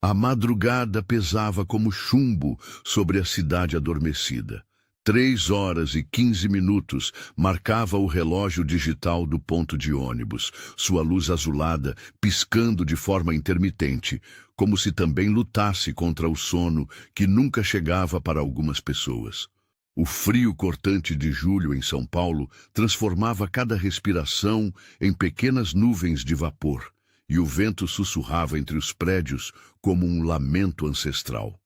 A madrugada pesava como chumbo sobre a cidade adormecida. 3 horas e 15 minutos marcava o relógio digital do ponto de ônibus, sua luz azulada piscando de forma intermitente, como se também lutasse contra o sono que nunca chegava para algumas pessoas. O frio cortante de julho em São Paulo transformava cada respiração em pequenas nuvens de vapor, e o vento sussurrava entre os prédios como um lamento ancestral.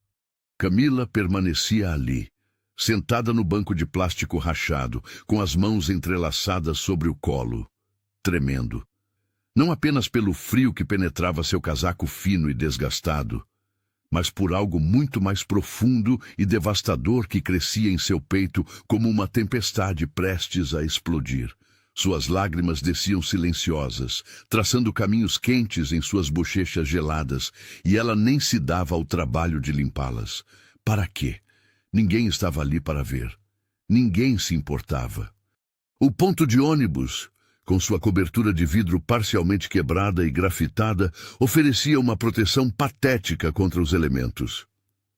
Camila permanecia ali, sentada no banco de plástico rachado, com as mãos entrelaçadas sobre o colo, tremendo. Não apenas pelo frio que penetrava seu casaco fino e desgastado, mas por algo muito mais profundo e devastador que crescia em seu peito como uma tempestade prestes a explodir. Suas lágrimas desciam silenciosas, traçando caminhos quentes em suas bochechas geladas, e ela nem se dava ao trabalho de limpá-las. Para quê? Ninguém estava ali para ver. Ninguém se importava. O ponto de ônibus, com sua cobertura de vidro parcialmente quebrada e grafitada, oferecia uma proteção patética contra os elementos.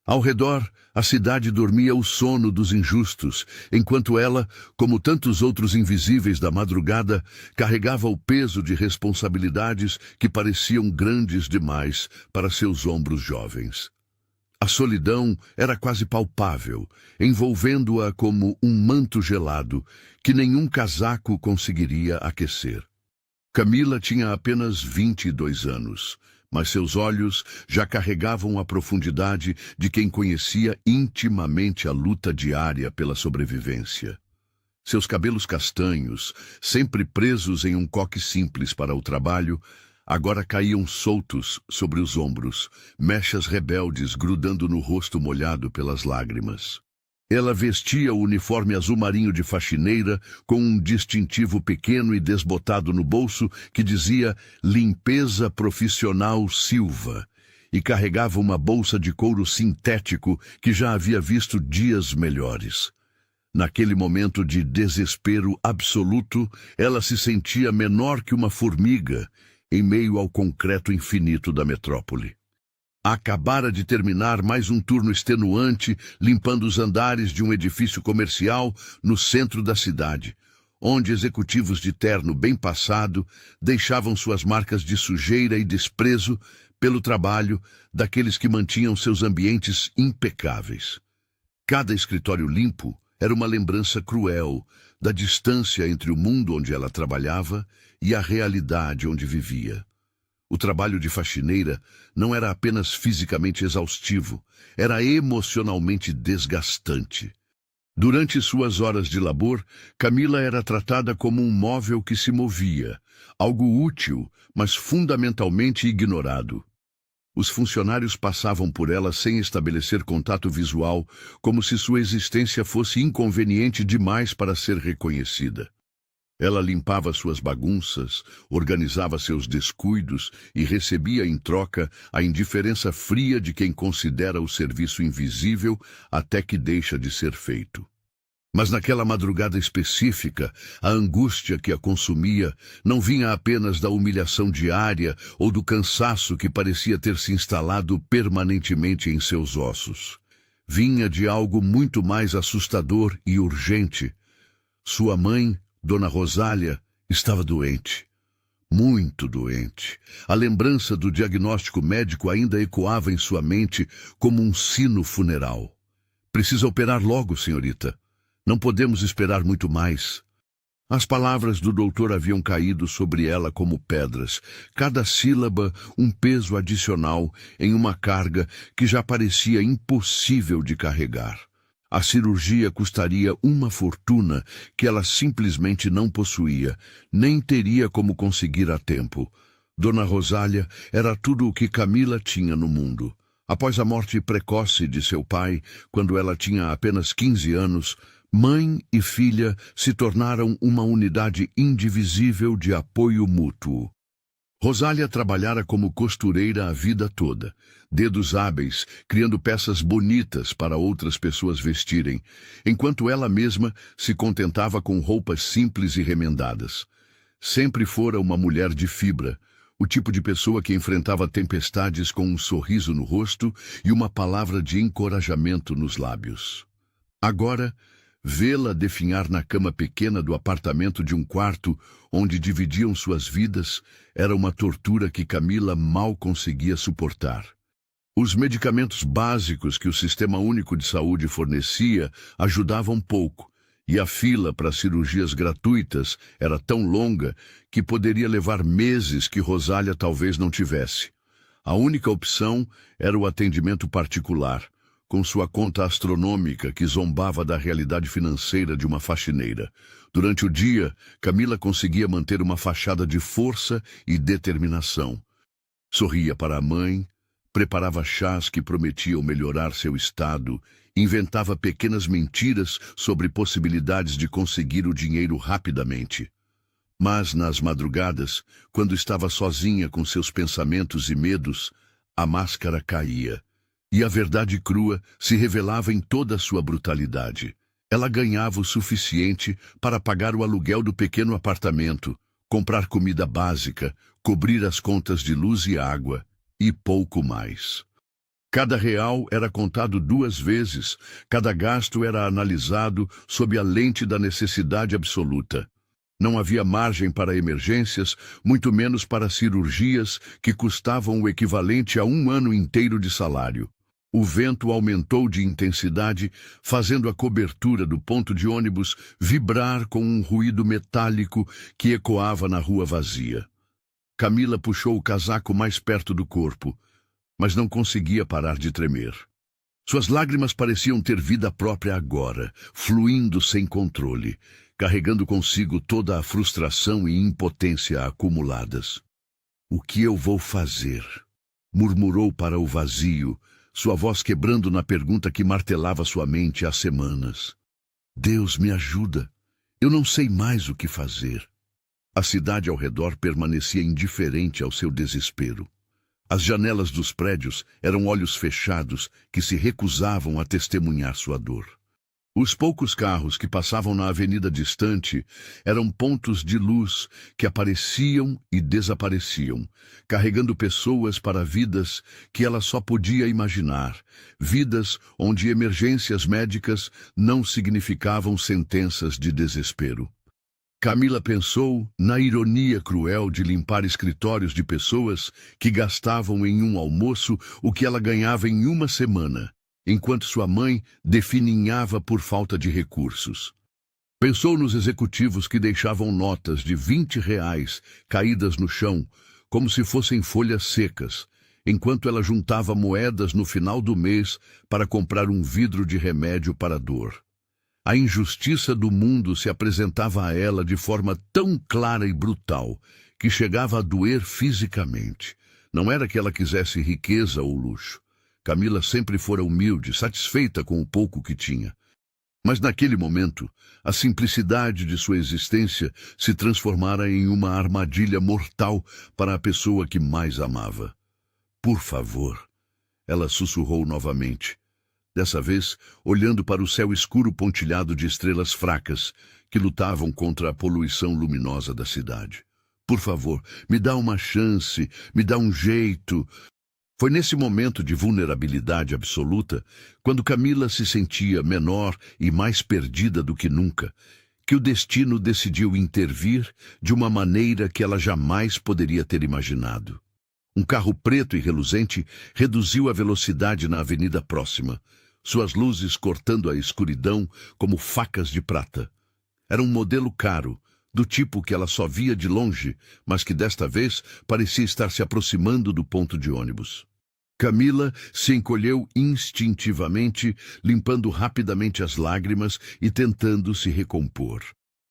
Ao redor, a cidade dormia o sono dos injustos, enquanto ela, como tantos outros invisíveis da madrugada, carregava o peso de responsabilidades que pareciam grandes demais para seus ombros jovens. A solidão era quase palpável, envolvendo-a como um manto gelado que nenhum casaco conseguiria aquecer. Camila tinha apenas 22 anos, mas seus olhos já carregavam a profundidade de quem conhecia intimamente a luta diária pela sobrevivência. Seus cabelos castanhos, sempre presos em um coque simples para o trabalho, agora caíam soltos sobre os ombros, mechas rebeldes grudando no rosto molhado pelas lágrimas. Ela vestia o uniforme azul marinho de faxineira, com um distintivo pequeno e desbotado no bolso que dizia Limpeza Profissional Silva, e carregava uma bolsa de couro sintético que já havia visto dias melhores. Naquele momento de desespero absoluto, ela se sentia menor que uma formiga em meio ao concreto infinito da metrópole. Acabara de terminar mais um turno extenuante, limpando os andares de um edifício comercial no centro da cidade, onde executivos de terno bem passado deixavam suas marcas de sujeira e desprezo pelo trabalho daqueles que mantinham seus ambientes impecáveis. Cada escritório limpo era uma lembrança cruel da distância entre o mundo onde ela trabalhava e a realidade onde vivia. O trabalho de faxineira não era apenas fisicamente exaustivo, era emocionalmente desgastante. Durante suas horas de labor, Camila era tratada como um móvel que se movia, algo útil, mas fundamentalmente ignorado. Os funcionários passavam por ela sem estabelecer contato visual, como se sua existência fosse inconveniente demais para ser reconhecida. Ela limpava suas bagunças, organizava seus descuidos e recebia em troca a indiferença fria de quem considera o serviço invisível até que deixa de ser feito. Mas naquela madrugada específica, a angústia que a consumia não vinha apenas da humilhação diária ou do cansaço que parecia ter se instalado permanentemente em seus ossos. Vinha de algo muito mais assustador e urgente. Sua mãe, Dona Rosália, estava doente. Muito doente. A lembrança do diagnóstico médico ainda ecoava em sua mente como um sino funeral. Precisa operar logo, senhorita. Não podemos esperar muito mais. As palavras do doutor haviam caído sobre ela como pedras, cada sílaba um peso adicional em uma carga que já parecia impossível de carregar. A cirurgia custaria uma fortuna que ela simplesmente não possuía, nem teria como conseguir a tempo. Dona Rosália era tudo o que Camila tinha no mundo. Após a morte precoce de seu pai, quando ela tinha apenas 15 anos, mãe e filha se tornaram uma unidade indivisível de apoio mútuo. Rosália trabalhara como costureira a vida toda, dedos hábeis, criando peças bonitas para outras pessoas vestirem, enquanto ela mesma se contentava com roupas simples e remendadas. Sempre fora uma mulher de fibra, O tipo de pessoa que enfrentava tempestades com um sorriso no rosto e uma palavra de encorajamento nos lábios. Agora, vê-la definhar na cama pequena do apartamento de um quarto onde dividiam suas vidas era uma tortura que Camila mal conseguia suportar. Os medicamentos básicos que o Sistema Único de Saúde fornecia ajudavam pouco, e a fila para cirurgias gratuitas era tão longa que poderia levar meses que Rosália talvez não tivesse. A única opção era o atendimento particular, com sua conta astronômica que zombava da realidade financeira de uma faxineira. Durante o dia, Camila conseguia manter uma fachada de força e determinação. Sorria para a mãe, preparava chás que prometiam melhorar seu estado, inventava pequenas mentiras sobre possibilidades de conseguir o dinheiro rapidamente. Mas, nas madrugadas, quando estava sozinha com seus pensamentos e medos, a máscara caía, e a verdade crua se revelava em toda a sua brutalidade. Ela ganhava o suficiente para pagar o aluguel do pequeno apartamento, comprar comida básica, cobrir as contas de luz e água, e pouco mais. Cada real era contado 2 vezes, cada gasto era analisado sob a lente da necessidade absoluta. Não havia margem para emergências, muito menos para cirurgias que custavam o equivalente a 1 ano inteiro de salário. O vento aumentou de intensidade, fazendo a cobertura do ponto de ônibus vibrar com um ruído metálico que ecoava na rua vazia. Camila puxou o casaco mais perto do corpo, mas não conseguia parar de tremer. Suas lágrimas pareciam ter vida própria agora, fluindo sem controle, carregando consigo toda a frustração e impotência acumuladas. "O que eu vou fazer?" murmurou para o vazio, sua voz quebrando na pergunta que martelava sua mente há semanas. "Deus, me ajuda. Eu não sei mais o que fazer." A cidade ao redor permanecia indiferente ao seu desespero. As janelas dos prédios eram olhos fechados que se recusavam a testemunhar sua dor. Os poucos carros que passavam na avenida distante eram pontos de luz que apareciam e desapareciam, carregando pessoas para vidas que ela só podia imaginar, vidas onde emergências médicas não significavam sentenças de desespero. Camila pensou na ironia cruel de limpar escritórios de pessoas que gastavam em um almoço o que ela ganhava em 1 semana, enquanto sua mãe defininhava por falta de recursos. Pensou nos executivos que deixavam notas de R$ 20 caídas no chão, como se fossem folhas secas, enquanto ela juntava moedas no final do mês para comprar um vidro de remédio para a dor. A injustiça do mundo se apresentava a ela de forma tão clara e brutal que chegava a doer fisicamente. Não era que ela quisesse riqueza ou luxo. Camila sempre fora humilde, satisfeita com o pouco que tinha. Mas naquele momento, a simplicidade de sua existência se transformara em uma armadilha mortal para a pessoa que mais amava. "Por favor", ela sussurrou novamente. Dessa vez, olhando para o céu escuro pontilhado de estrelas fracas que lutavam contra a poluição luminosa da cidade. "Por favor, me dá uma chance, me dá um jeito." Foi nesse momento de vulnerabilidade absoluta, quando Camila se sentia menor e mais perdida do que nunca, que o destino decidiu intervir de uma maneira que ela jamais poderia ter imaginado. Um carro preto e reluzente reduziu a velocidade na avenida próxima, suas luzes cortando a escuridão como facas de prata. Era um modelo caro, do tipo que ela só via de longe, mas que desta vez parecia estar se aproximando do ponto de ônibus. Camila se encolheu instintivamente, limpando rapidamente as lágrimas e tentando se recompor.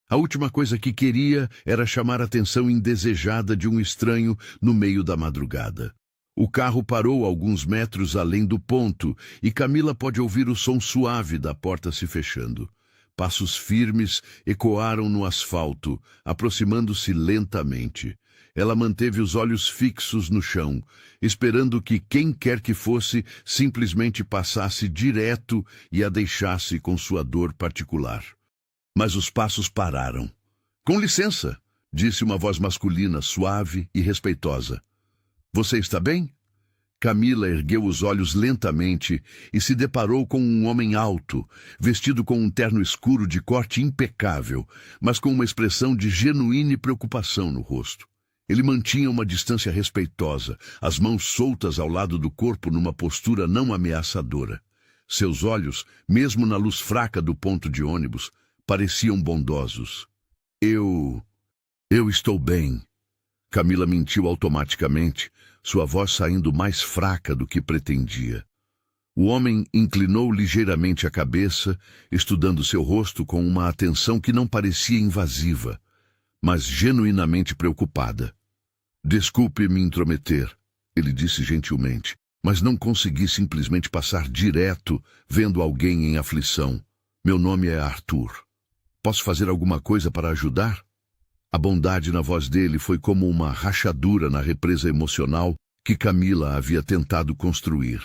A última coisa que queria era chamar a atenção indesejada de um estranho no meio da madrugada. O carro parou alguns metros além do ponto e Camila pôde ouvir o som suave da porta se fechando. Passos firmes ecoaram no asfalto, aproximando-se lentamente. Ela manteve os olhos fixos no chão, esperando que quem quer que fosse simplesmente passasse direto e a deixasse com sua dor particular. Mas os passos pararam. "Com licença", disse uma voz masculina suave e respeitosa. Você está bem? Camila ergueu os olhos lentamente e se deparou com um homem alto, vestido com um terno escuro de corte impecável, mas com uma expressão de genuína preocupação no rosto. Ele mantinha uma distância respeitosa, as mãos soltas ao lado do corpo numa postura não ameaçadora. Seus olhos, mesmo na luz fraca do ponto de ônibus, pareciam bondosos. Eu estou bem. Camila mentiu automaticamente, sua voz saindo mais fraca do que pretendia. O homem inclinou ligeiramente a cabeça, estudando seu rosto com uma atenção que não parecia invasiva, mas genuinamente preocupada. Desculpe me intrometer, ele disse gentilmente, mas não consegui simplesmente passar direto vendo alguém em aflição. Meu nome é Arthur. Posso fazer alguma coisa para ajudar? A bondade na voz dele foi como uma rachadura na represa emocional que Camila havia tentado construir.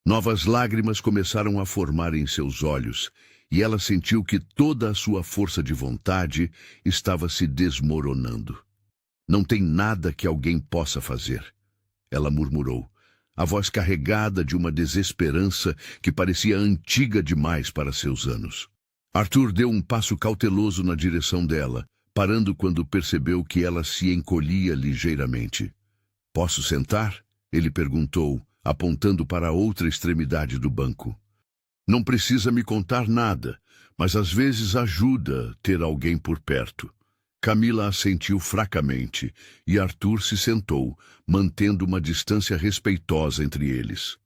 Novas lágrimas começaram a formar em seus olhos, e ela sentiu que toda a sua força de vontade estava se desmoronando. Não tem nada que alguém possa fazer, ela murmurou, a voz carregada de uma desesperança que parecia antiga demais para seus anos. Arthur deu um passo cauteloso na direção dela, parando quando percebeu que ela se encolhia ligeiramente. Posso sentar? Ele perguntou, apontando para a outra extremidade do banco. Não precisa me contar nada, mas às vezes ajuda ter alguém por perto. Camila assentiu fracamente e Arthur se sentou, mantendo uma distância respeitosa entre eles.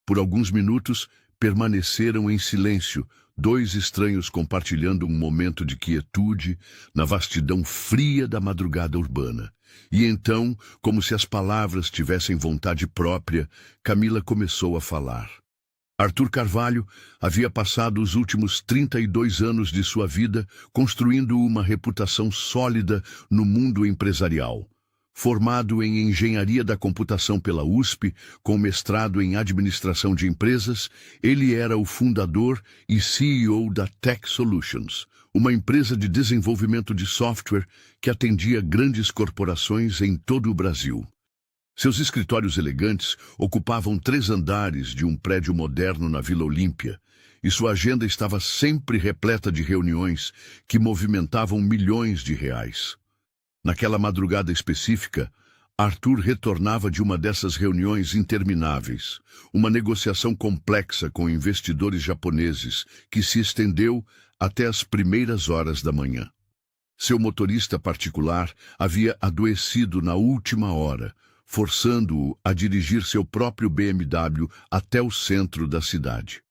Por alguns minutos, permaneceram em silêncio, dois estranhos compartilhando um momento de quietude na vastidão fria da madrugada urbana. E então, como se as palavras tivessem vontade própria, Camila começou a falar. Arthur Carvalho havia passado os últimos 32 anos de sua vida construindo uma reputação sólida no mundo empresarial. Formado em Engenharia da Computação pela USP, com mestrado em Administração de Empresas, ele era o fundador e CEO da Tech Solutions, uma empresa de desenvolvimento de software que atendia grandes corporações em todo o Brasil. Seus escritórios elegantes ocupavam 3 andares de um prédio moderno na Vila Olímpia, e sua agenda estava sempre repleta de reuniões que movimentavam milhões de reais. Naquela madrugada específica, Arthur retornava de uma dessas reuniões intermináveis, uma negociação complexa com investidores japoneses que se estendeu até as primeiras horas da manhã. Seu motorista particular havia adoecido na última hora, forçando-o a dirigir seu próprio BMW até o centro da cidade.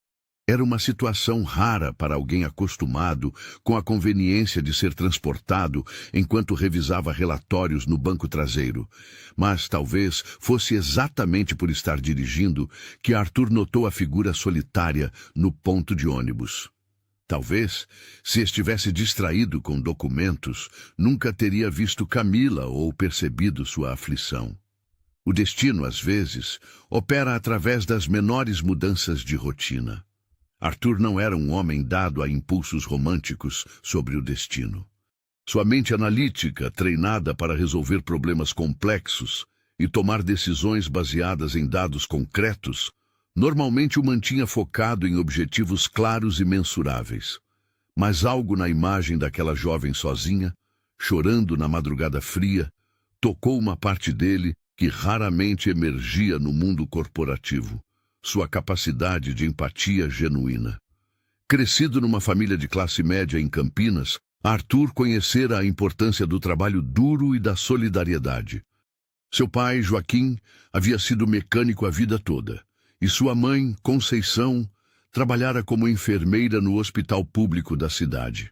Era uma situação rara para alguém acostumado com a conveniência de ser transportado enquanto revisava relatórios no banco traseiro. Mas talvez fosse exatamente por estar dirigindo que Arthur notou a figura solitária no ponto de ônibus. Talvez, se estivesse distraído com documentos, nunca teria visto Camila ou percebido sua aflição. O destino, às vezes, opera através das menores mudanças de rotina. Arthur não era um homem dado a impulsos românticos sobre o destino. Sua mente analítica, treinada para resolver problemas complexos e tomar decisões baseadas em dados concretos, normalmente o mantinha focado em objetivos claros e mensuráveis. Mas algo na imagem daquela jovem sozinha, chorando na madrugada fria, tocou uma parte dele que raramente emergia no mundo corporativo. Sua capacidade de empatia genuína. Crescido numa família de classe média em Campinas, Arthur conhecera a importância do trabalho duro e da solidariedade. Seu pai, Joaquim, havia sido mecânico a vida toda, e sua mãe, Conceição, trabalhara como enfermeira no hospital público da cidade.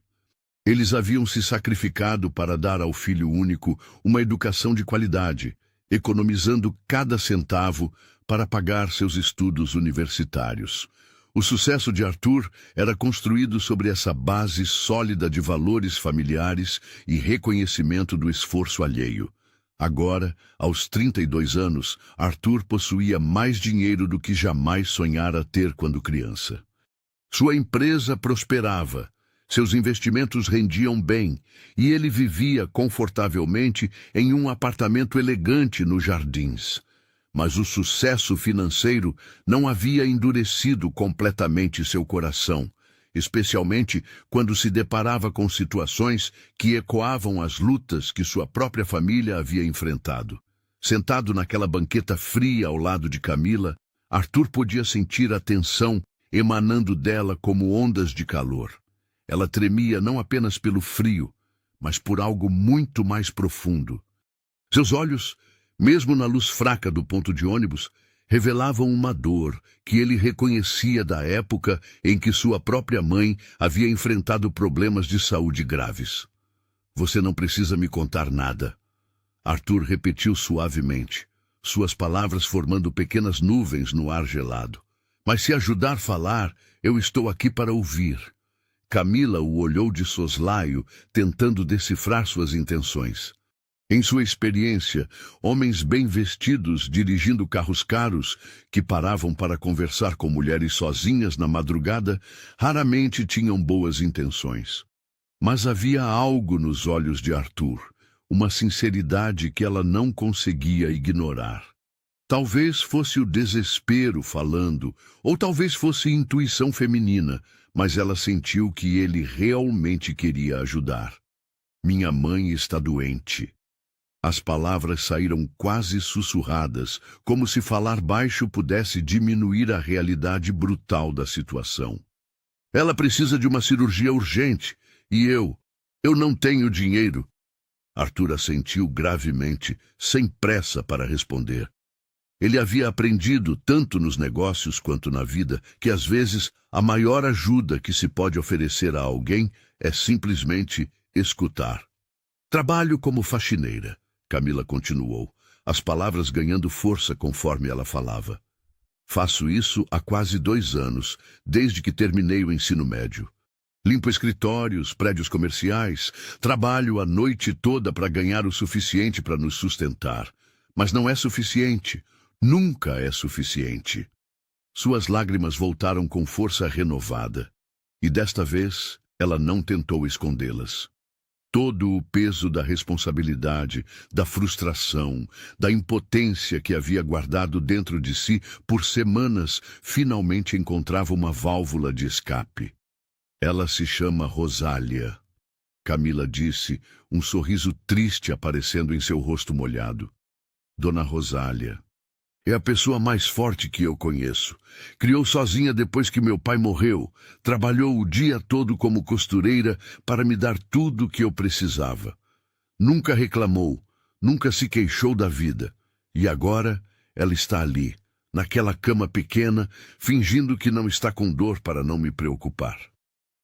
Eles haviam se sacrificado para dar ao filho único uma educação de qualidade, economizando cada centavo para pagar seus estudos universitários. O sucesso de Arthur era construído sobre essa base sólida de valores familiares e reconhecimento do esforço alheio. Agora, aos 32 anos, Arthur possuía mais dinheiro do que jamais sonhara ter quando criança. Sua empresa prosperava, seus investimentos rendiam bem e ele vivia confortavelmente em um apartamento elegante nos Jardins. Mas o sucesso financeiro não havia endurecido completamente seu coração, especialmente quando se deparava com situações que ecoavam as lutas que sua própria família havia enfrentado. Sentado naquela banqueta fria ao lado de Camila, Arthur podia sentir a tensão emanando dela como ondas de calor. Ela tremia não apenas pelo frio, mas por algo muito mais profundo. Seus olhos, mesmo na luz fraca do ponto de ônibus, revelavam uma dor que ele reconhecia da época em que sua própria mãe havia enfrentado problemas de saúde graves. Você não precisa me contar nada. Arthur repetiu suavemente, suas palavras formando pequenas nuvens no ar gelado. Mas se ajudar a falar, eu estou aqui para ouvir. Camila o olhou de soslaio, tentando decifrar suas intenções. Em sua experiência, homens bem vestidos dirigindo carros caros, que paravam para conversar com mulheres sozinhas na madrugada, raramente tinham boas intenções. Mas havia algo nos olhos de Arthur, uma sinceridade que ela não conseguia ignorar. Talvez fosse o desespero falando, ou talvez fosse intuição feminina, mas ela sentiu que ele realmente queria ajudar. Minha mãe está doente. As palavras saíram quase sussurradas, como se falar baixo pudesse diminuir a realidade brutal da situação. Ela precisa de uma cirurgia urgente, e eu não tenho dinheiro. Arthur assentiu gravemente, sem pressa para responder. Ele havia aprendido, tanto nos negócios quanto na vida, que às vezes a maior ajuda que se pode oferecer a alguém é simplesmente escutar. Trabalho como faxineira, Camila continuou, as palavras ganhando força conforme ela falava. Faço isso há quase 2 anos, desde que terminei o ensino médio. Limpo escritórios, prédios comerciais, trabalho a noite toda para ganhar o suficiente para nos sustentar. Mas não é suficiente. Nunca é suficiente. Suas lágrimas voltaram com força renovada. E desta vez, ela não tentou escondê-las. Todo o peso da responsabilidade, da frustração, da impotência que havia guardado dentro de si por semanas, finalmente encontrava uma válvula de escape. Ela se chama Rosália, Camila disse, um sorriso triste aparecendo em seu rosto molhado. Dona Rosália. É a pessoa mais forte que eu conheço. Criou sozinha depois que meu pai morreu. Trabalhou o dia todo como costureira para me dar tudo o que eu precisava. Nunca reclamou, nunca se queixou da vida. E agora ela está ali, naquela cama pequena, fingindo que não está com dor para não me preocupar.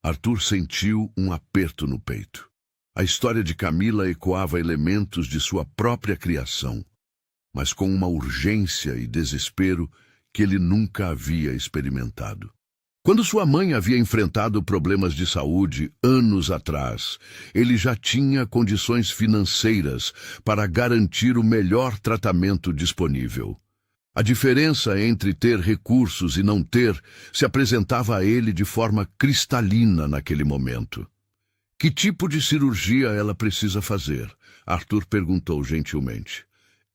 Arthur sentiu um aperto no peito. A história de Camila ecoava elementos de sua própria criação, mas com uma urgência e desespero que ele nunca havia experimentado. Quando sua mãe havia enfrentado problemas de saúde anos atrás, ele já tinha condições financeiras para garantir o melhor tratamento disponível. A diferença entre ter recursos e não ter se apresentava a ele de forma cristalina naquele momento. Que tipo de cirurgia ela precisa fazer? Arthur perguntou gentilmente.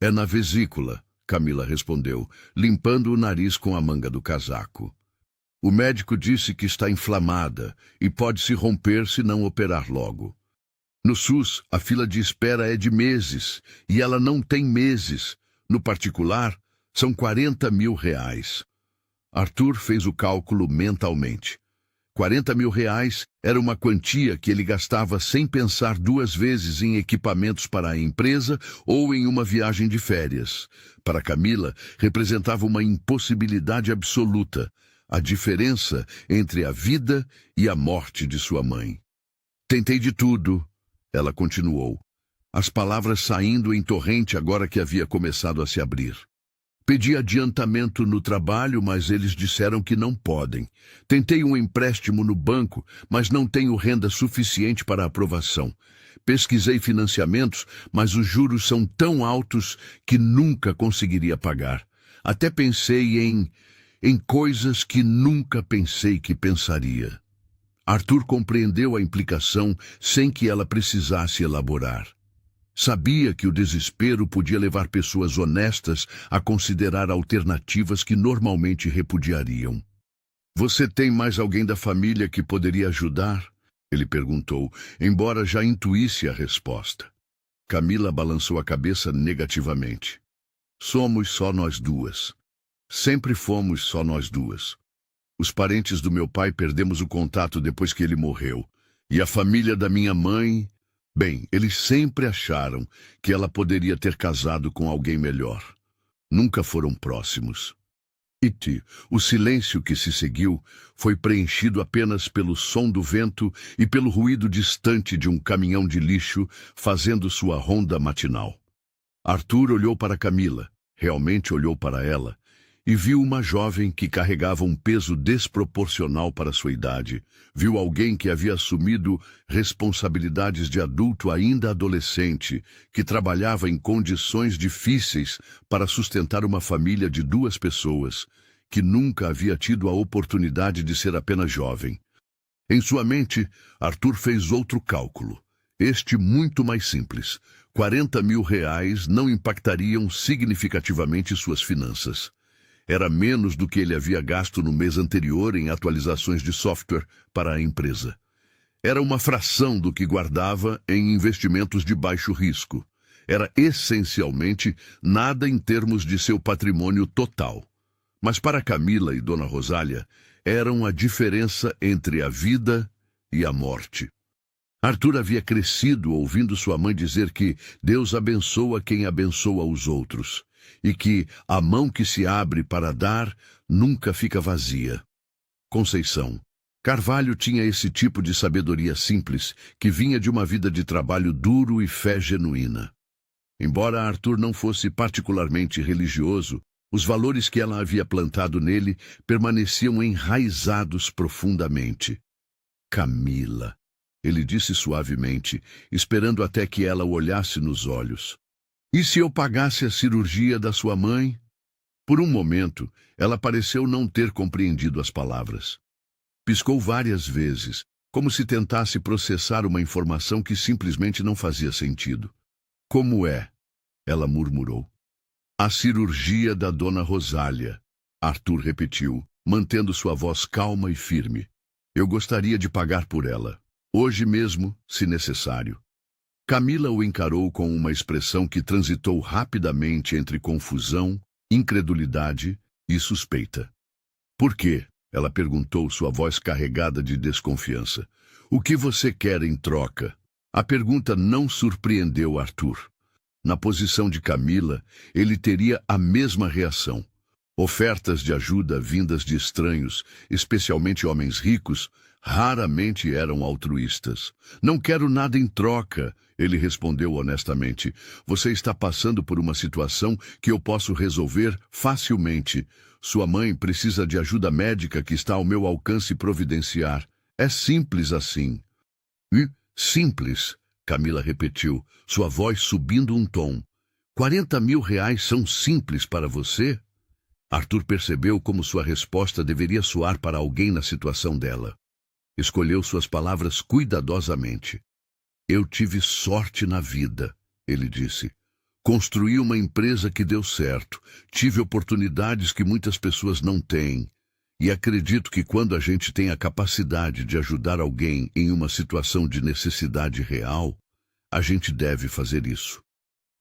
É na vesícula, Camila respondeu, limpando o nariz com a manga do casaco. O médico disse que está inflamada e pode se romper se não operar logo. No SUS, a fila de espera é de meses e ela não tem meses. No particular, são R$40 mil. Arthur fez o cálculo mentalmente. R$40 mil era uma quantia que ele gastava sem pensar 2 vezes em equipamentos para a empresa ou em uma viagem de férias. Para Camila, representava uma impossibilidade absoluta, a diferença entre a vida e a morte de sua mãe. Tentei de tudo, ela continuou, as palavras saindo em torrente agora que havia começado a se abrir. Pedi adiantamento no trabalho, mas eles disseram que não podem. Tentei um empréstimo no banco, mas não tenho renda suficiente para aprovação. Pesquisei financiamentos, mas os juros são tão altos que nunca conseguiria pagar. Até pensei em coisas que nunca pensei que pensaria. Arthur compreendeu a implicação sem que ela precisasse elaborar. Sabia que o desespero podia levar pessoas honestas a considerar alternativas que normalmente repudiariam. Você tem mais alguém da família que poderia ajudar? Ele perguntou, embora já intuísse a resposta. Camila balançou a cabeça negativamente. Somos só nós duas. Sempre fomos só nós duas. Os parentes do meu pai perdemos o contato depois que ele morreu. E a família da minha mãe... Bem, eles sempre acharam que ela poderia ter casado com alguém melhor. Nunca foram próximos. O silêncio que se seguiu foi preenchido apenas pelo som do vento e pelo ruído distante de um caminhão de lixo fazendo sua ronda matinal. Arthur olhou para Camila, realmente olhou para ela, e viu uma jovem que carregava um peso desproporcional para sua idade. Viu alguém que havia assumido responsabilidades de adulto ainda adolescente, que trabalhava em condições difíceis para sustentar uma família de 2 pessoas, que nunca havia tido a oportunidade de ser apenas jovem. Em sua mente, Arthur fez outro cálculo, este muito mais simples. R$40 mil não impactariam significativamente suas finanças. Era menos do que ele havia gasto no mês anterior em atualizações de software para a empresa. Era uma fração do que guardava em investimentos de baixo risco. Era essencialmente nada em termos de seu patrimônio total. Mas para Camila e Dona Rosália, eram a diferença entre a vida e a morte. Arthur havia crescido ouvindo sua mãe dizer que Deus abençoa quem abençoa os outros, e que a mão que se abre para dar nunca fica vazia. Conceição. Carvalho tinha esse tipo de sabedoria simples que vinha de uma vida de trabalho duro e fé genuína. Embora Arthur não fosse particularmente religioso, os valores que ela havia plantado nele permaneciam enraizados profundamente. Camila, ele disse suavemente, esperando até que ela o olhasse nos olhos. E se eu pagasse a cirurgia da sua mãe? Por um momento, ela pareceu não ter compreendido as palavras. Piscou várias vezes, como se tentasse processar uma informação que simplesmente não fazia sentido. Como é? Ela murmurou. A cirurgia da Dona Rosália, Arthur repetiu, mantendo sua voz calma e firme. Eu gostaria de pagar por ela, hoje mesmo, se necessário. Camila o encarou com uma expressão que transitou rapidamente entre confusão, incredulidade e suspeita. Por quê? Ela perguntou, sua voz carregada de desconfiança. O que você quer em troca? A pergunta não surpreendeu Arthur. Na posição de Camila, ele teria a mesma reação. Ofertas de ajuda vindas de estranhos, especialmente homens ricos, raramente eram altruístas. Não quero nada em troca, ele respondeu honestamente. Você está passando por uma situação que eu posso resolver facilmente. Sua mãe precisa de ajuda médica que está ao meu alcance providenciar. É simples assim. Simples, Camila repetiu, sua voz subindo um tom. R$40 mil são simples para você? Arthur percebeu como sua resposta deveria soar para alguém na situação dela. Escolheu suas palavras cuidadosamente. Eu tive sorte na vida, ele disse. Construí uma empresa que deu certo. Tive oportunidades que muitas pessoas não têm. E acredito que quando a gente tem a capacidade de ajudar alguém em uma situação de necessidade real, a gente deve fazer isso.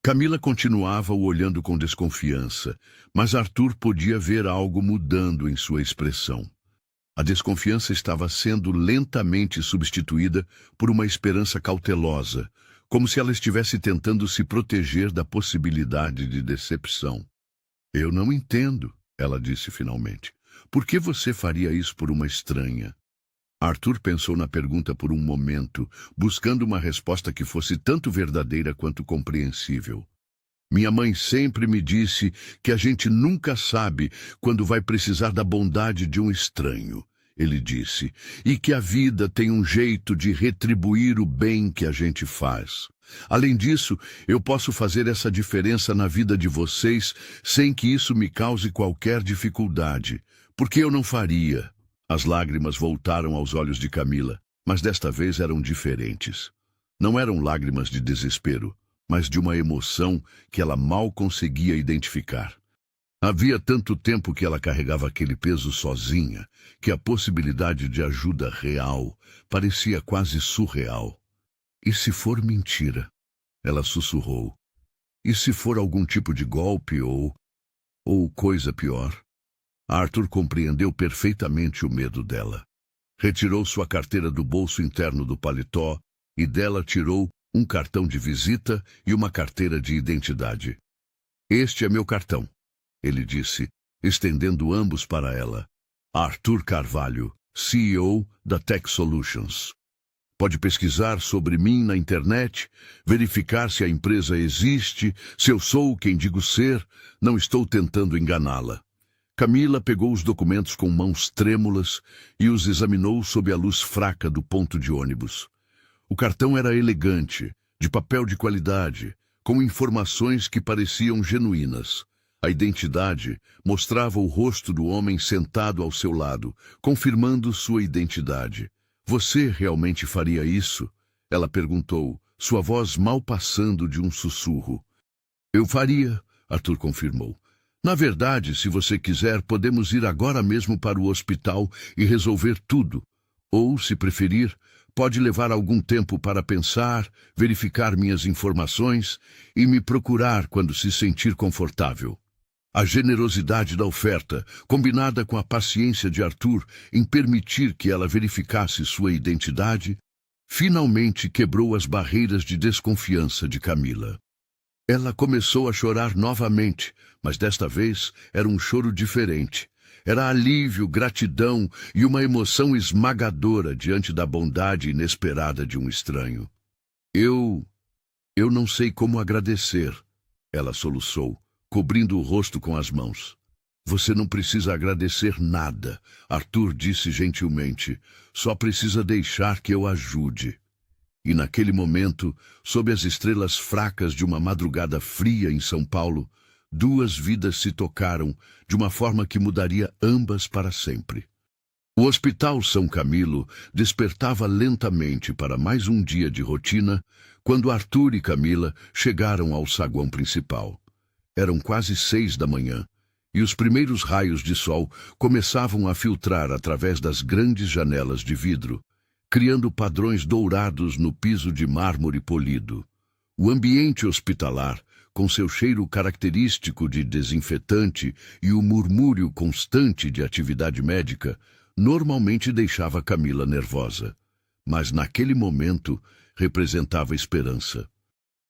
Camila continuava o olhando com desconfiança, mas Arthur podia ver algo mudando em sua expressão. A desconfiança estava sendo lentamente substituída por uma esperança cautelosa, como se ela estivesse tentando se proteger da possibilidade de decepção. Eu não entendo, ela disse finalmente. Por que você faria isso por uma estranha? Arthur pensou na pergunta por um momento, buscando uma resposta que fosse tanto verdadeira quanto compreensível. Minha mãe sempre me disse que a gente nunca sabe quando vai precisar da bondade de um estranho, ele disse, e que a vida tem um jeito de retribuir o bem que a gente faz. Além disso, eu posso fazer essa diferença na vida de vocês sem que isso me cause qualquer dificuldade. Por que eu não faria? As lágrimas voltaram aos olhos de Camila, mas desta vez eram diferentes. Não eram lágrimas de desespero, mas de uma emoção que ela mal conseguia identificar. Havia tanto tempo que ela carregava aquele peso sozinha, que a possibilidade de ajuda real parecia quase surreal. E se for mentira? Ela sussurrou. E se for algum tipo de golpe ou coisa pior? Arthur compreendeu perfeitamente o medo dela. Retirou sua carteira do bolso interno do paletó e dela tirou um cartão de visita e uma carteira de identidade. Este é meu cartão, ele disse, estendendo ambos para ela. Arthur Carvalho, CEO da Tech Solutions. Pode pesquisar sobre mim na internet, verificar se a empresa existe, se eu sou quem digo ser, não estou tentando enganá-la. Camila pegou os documentos com mãos trêmulas e os examinou sob a luz fraca do ponto de ônibus. O cartão era elegante, de papel de qualidade, com informações que pareciam genuínas. A identidade mostrava o rosto do homem sentado ao seu lado, confirmando sua identidade. Você realmente faria isso? Ela perguntou, sua voz mal passando de um sussurro. Eu faria, Arthur confirmou. Na verdade, se você quiser, podemos ir agora mesmo para o hospital e resolver tudo. Ou, se preferir, pode levar algum tempo para pensar, verificar minhas informações e me procurar quando se sentir confortável. A generosidade da oferta, combinada com a paciência de Arthur em permitir que ela verificasse sua identidade, finalmente quebrou as barreiras de desconfiança de Camila. Ela começou a chorar novamente, mas desta vez era um choro diferente. Era alívio, gratidão e uma emoção esmagadora diante da bondade inesperada de um estranho. Eu não sei como agradecer, ela soluçou, cobrindo o rosto com as mãos. Você não precisa agradecer nada, Arthur disse gentilmente. Só precisa deixar que eu ajude. E naquele momento, sob as estrelas fracas de uma madrugada fria em São Paulo, duas vidas se tocaram de uma forma que mudaria ambas para sempre. O Hospital São Camilo despertava lentamente para mais um dia de rotina quando Arthur e Camila chegaram ao saguão principal. Eram quase 6 da manhã e os primeiros raios de sol começavam a filtrar através das grandes janelas de vidro, criando padrões dourados no piso de mármore polido. O ambiente hospitalar, com seu cheiro característico de desinfetante e o murmúrio constante de atividade médica, normalmente deixava Camila nervosa. Mas naquele momento representava esperança.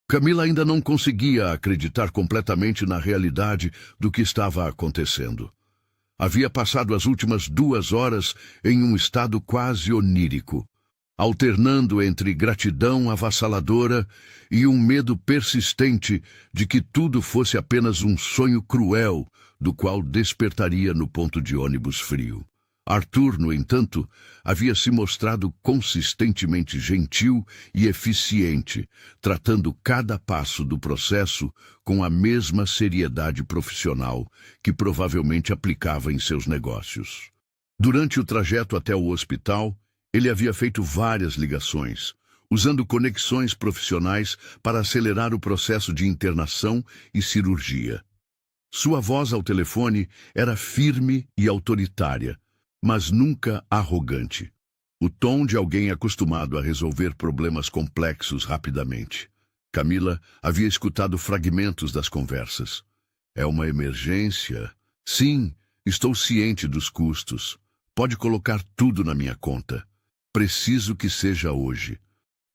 Camila ainda não conseguia acreditar completamente na realidade do que estava acontecendo. Havia passado as últimas 2 horas em um estado quase onírico, alternando entre gratidão avassaladora e um medo persistente de que tudo fosse apenas um sonho cruel do qual despertaria no ponto de ônibus frio. Arthur, no entanto, havia se mostrado consistentemente gentil e eficiente, tratando cada passo do processo com a mesma seriedade profissional que provavelmente aplicava em seus negócios. Durante o trajeto até o hospital, ele havia feito várias ligações, usando conexões profissionais para acelerar o processo de internação e cirurgia. Sua voz ao telefone era firme e autoritária, mas nunca arrogante. O tom de alguém acostumado a resolver problemas complexos rapidamente. Camila havia escutado fragmentos das conversas. É uma emergência? Sim, estou ciente dos custos. Pode colocar tudo na minha conta. Preciso que seja hoje.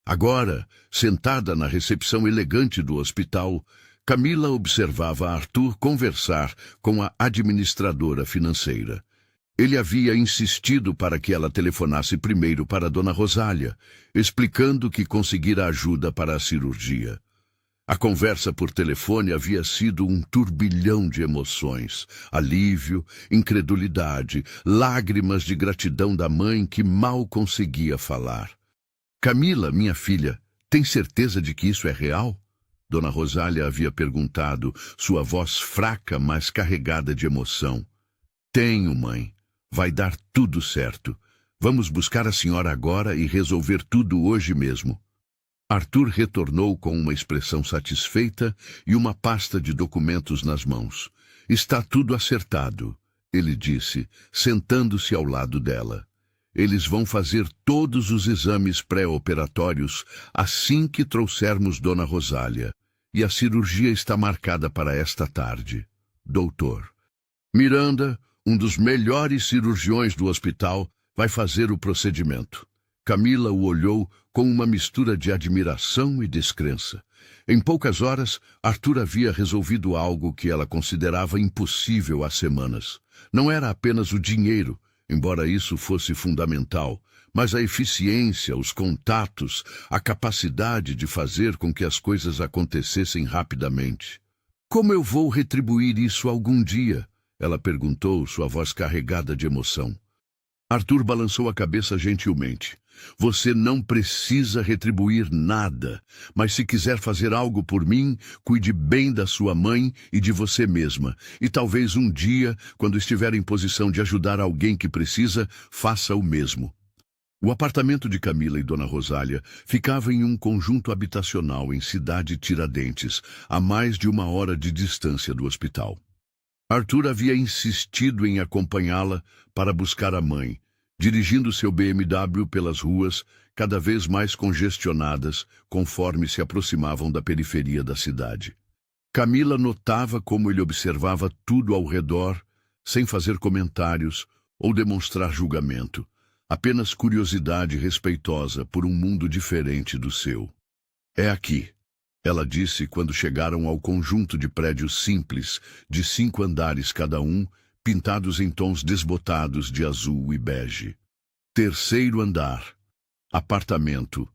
Agora, sentada na recepção elegante do hospital, Camila observava Arthur conversar com a administradora financeira. Ele havia insistido para que ela telefonasse primeiro para Dona Rosália, explicando que conseguira ajuda para a cirurgia. A conversa por telefone havia sido um turbilhão de emoções, alívio, incredulidade, lágrimas de gratidão da mãe que mal conseguia falar. Camila, minha filha, tem certeza de que isso é real? Dona Rosália havia perguntado, sua voz fraca, mas carregada de emoção. Tenho, mãe. Vai dar tudo certo. Vamos buscar a senhora agora e resolver tudo hoje mesmo. Arthur retornou com uma expressão satisfeita e uma pasta de documentos nas mãos. Está tudo acertado, ele disse, sentando-se ao lado dela. Eles vão fazer todos os exames pré-operatórios assim que trouxermos Dona Rosália. E a cirurgia está marcada para esta tarde. Doutor. Miranda, um dos melhores cirurgiões do hospital, vai fazer o procedimento. Camila o olhou com uma mistura de admiração e descrença. Em poucas horas, Arthur havia resolvido algo que ela considerava impossível há semanas. Não era apenas o dinheiro, embora isso fosse fundamental, mas a eficiência, os contatos, a capacidade de fazer com que as coisas acontecessem rapidamente. Como eu vou retribuir isso algum dia? Ela perguntou, sua voz carregada de emoção. Arthur balançou a cabeça gentilmente. Você não precisa retribuir nada, mas se quiser fazer algo por mim, cuide bem da sua mãe e de você mesma. E talvez um dia, quando estiver em posição de ajudar alguém que precisa, faça o mesmo. O apartamento de Camila e Dona Rosália ficava em um conjunto habitacional em Cidade Tiradentes, a mais de 1 hora de distância do hospital. Arthur havia insistido em acompanhá-la para buscar a mãe, dirigindo seu BMW pelas ruas, cada vez mais congestionadas, conforme se aproximavam da periferia da cidade. Camila notava como ele observava tudo ao redor, sem fazer comentários ou demonstrar julgamento, apenas curiosidade respeitosa por um mundo diferente do seu. É aqui, ela disse quando chegaram ao conjunto de prédios simples, de 5 andares cada um, pintados em tons desbotados de azul e bege. 3º andar. Apartamento.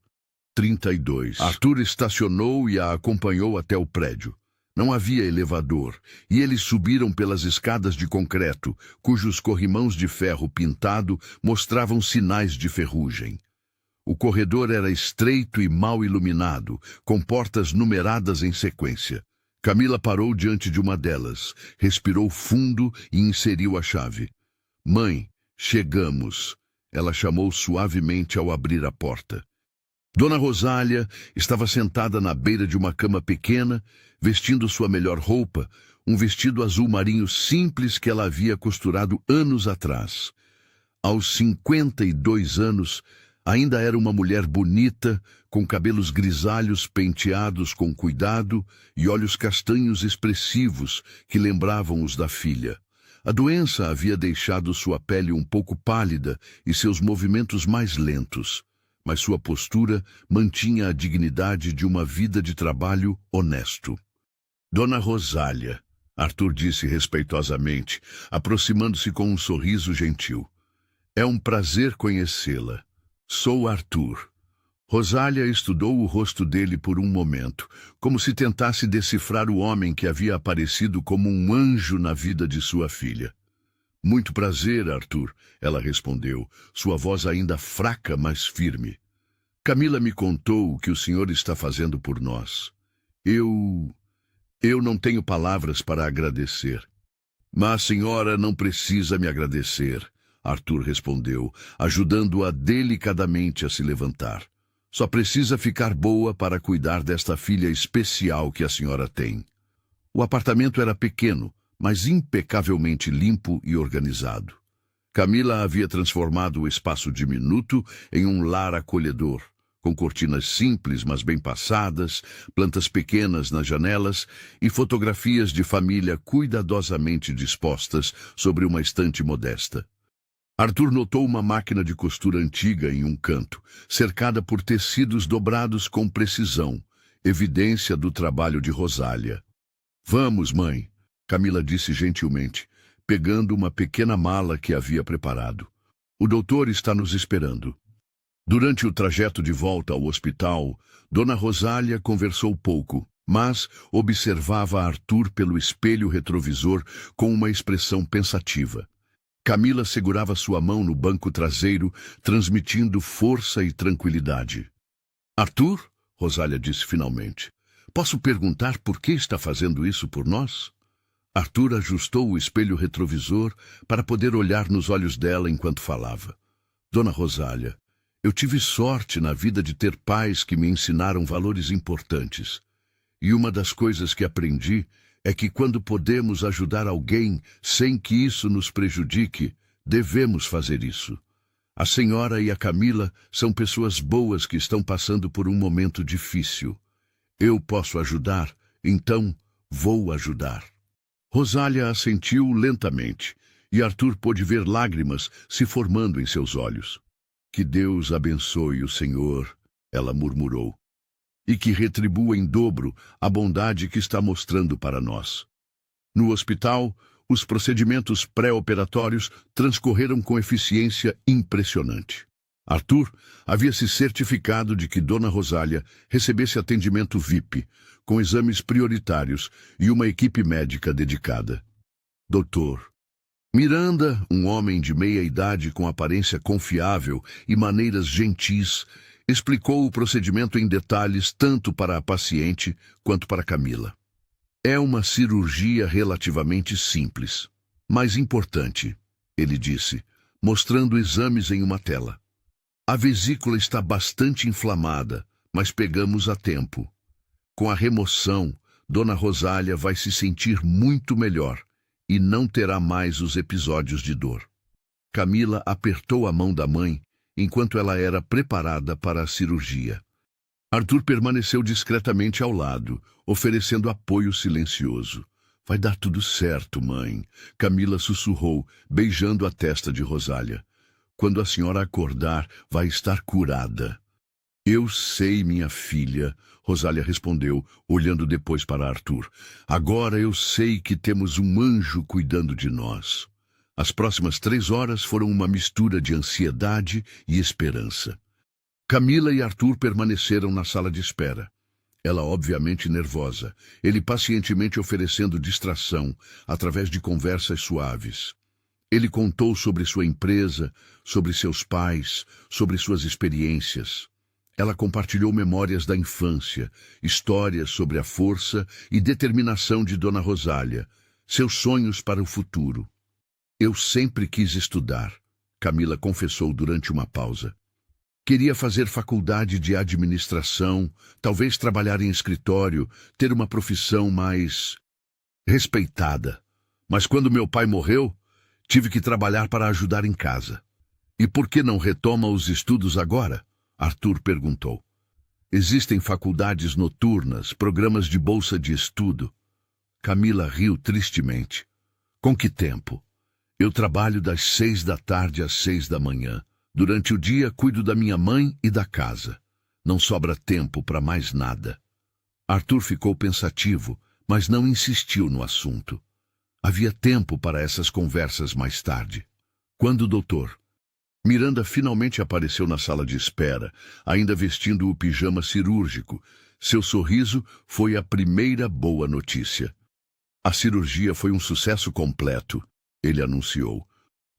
32. Arthur estacionou e a acompanhou até o prédio. Não havia elevador, e eles subiram pelas escadas de concreto, cujos corrimãos de ferro pintado mostravam sinais de ferrugem. O corredor era estreito e mal iluminado, com portas numeradas em sequência. Camila parou diante de uma delas, respirou fundo e inseriu a chave. Mãe, chegamos. Ela chamou suavemente ao abrir a porta. Dona Rosália estava sentada na beira de uma cama pequena, vestindo sua melhor roupa, um vestido azul marinho simples que ela havia costurado anos atrás. Aos 52 anos, ainda era uma mulher bonita, com cabelos grisalhos penteados com cuidado e olhos castanhos expressivos que lembravam os da filha. A doença havia deixado sua pele um pouco pálida e seus movimentos mais lentos, mas sua postura mantinha a dignidade de uma vida de trabalho honesto. Dona Rosália, Arthur disse respeitosamente, aproximando-se com um sorriso gentil. É um prazer conhecê-la. Sou Arthur. Rosália estudou o rosto dele por um momento, como se tentasse decifrar o homem que havia aparecido como um anjo na vida de sua filha. Muito prazer, Arthur, ela respondeu, sua voz ainda fraca, mas firme. Camila me contou o que o senhor está fazendo por nós. Eu não tenho palavras para agradecer. Mas a senhora não precisa me agradecer, Arthur respondeu, ajudando-a delicadamente a se levantar. Só precisa ficar boa para cuidar desta filha especial que a senhora tem. O apartamento era pequeno, mas impecavelmente limpo e organizado. Camila havia transformado o espaço diminuto em um lar acolhedor, com cortinas simples, mas bem passadas, plantas pequenas nas janelas e fotografias de família cuidadosamente dispostas sobre uma estante modesta. Arthur notou uma máquina de costura antiga em um canto, cercada por tecidos dobrados com precisão, evidência do trabalho de Rosália. Vamos, mãe, Camila disse gentilmente, pegando uma pequena mala que havia preparado. O doutor está nos esperando. Durante o trajeto de volta ao hospital, Dona Rosália conversou pouco, mas observava Arthur pelo espelho retrovisor com uma expressão pensativa. Camila segurava sua mão no banco traseiro, transmitindo força e tranquilidade. Arthur, Rosália disse finalmente, posso perguntar por que está fazendo isso por nós? Arthur ajustou o espelho retrovisor para poder olhar nos olhos dela enquanto falava. Dona Rosália, Eu tive sorte na vida de ter pais que me ensinaram valores importantes. E uma das coisas que aprendi é que quando podemos ajudar alguém sem que isso nos prejudique, devemos fazer isso. A senhora e a Camila são pessoas boas que estão passando por um momento difícil. Eu posso ajudar, então vou ajudar. Rosália assentiu lentamente, e Arthur pôde ver lágrimas se formando em seus olhos. Que Deus abençoe o Senhor, ela murmurou, e que retribua em dobro a bondade que está mostrando para nós. No hospital, os procedimentos pré-operatórios transcorreram com eficiência impressionante. Arthur havia se certificado de que Dona Rosália recebesse atendimento VIP, com exames prioritários e uma equipe médica dedicada. Doutor Miranda, um homem de meia idade com aparência confiável e maneiras gentis, explicou o procedimento em detalhes tanto para a paciente quanto para Camila. É uma cirurgia relativamente simples, mas importante, ele disse, mostrando exames em uma tela. A vesícula está bastante inflamada, mas pegamos a tempo. Com a remoção, Dona Rosália vai se sentir muito melhor e não terá mais os episódios de dor. Camila apertou a mão da mãe enquanto ela era preparada para a cirurgia. Arthur permaneceu discretamente ao lado, oferecendo apoio silencioso. Vai dar tudo certo, mãe, Camila sussurrou, beijando a testa de Rosália. Quando a senhora acordar, vai estar curada. Eu sei, minha filha, Rosália respondeu, olhando depois para Arthur. Agora eu sei que temos um anjo cuidando de nós. As próximas 3 horas foram uma mistura de ansiedade e esperança. Camila e Arthur permaneceram na sala de espera. Ela obviamente nervosa, ele pacientemente oferecendo distração, através de conversas suaves. Ele contou sobre sua empresa, sobre seus pais, sobre suas experiências. Ela compartilhou memórias da infância, histórias sobre a força e determinação de Dona Rosália, seus sonhos para o futuro. Eu sempre quis estudar, Camila confessou durante uma pausa. Queria fazer faculdade de administração, talvez trabalhar em escritório, ter uma profissão mais respeitada. Mas quando meu pai morreu, tive que trabalhar para ajudar em casa. E por que não retoma os estudos agora? Arthur perguntou. Existem faculdades noturnas, programas de bolsa de estudo. Camila riu tristemente. Com que tempo? Eu trabalho das 6 da tarde às 6 da manhã. Durante o dia, cuido da minha mãe e da casa. Não sobra tempo para mais nada. Arthur ficou pensativo, mas não insistiu no assunto. Havia tempo para essas conversas mais tarde. Quando o doutor Miranda finalmente apareceu na sala de espera, ainda vestindo o pijama cirúrgico. Seu sorriso foi a primeira boa notícia. A cirurgia foi um sucesso completo, ele anunciou.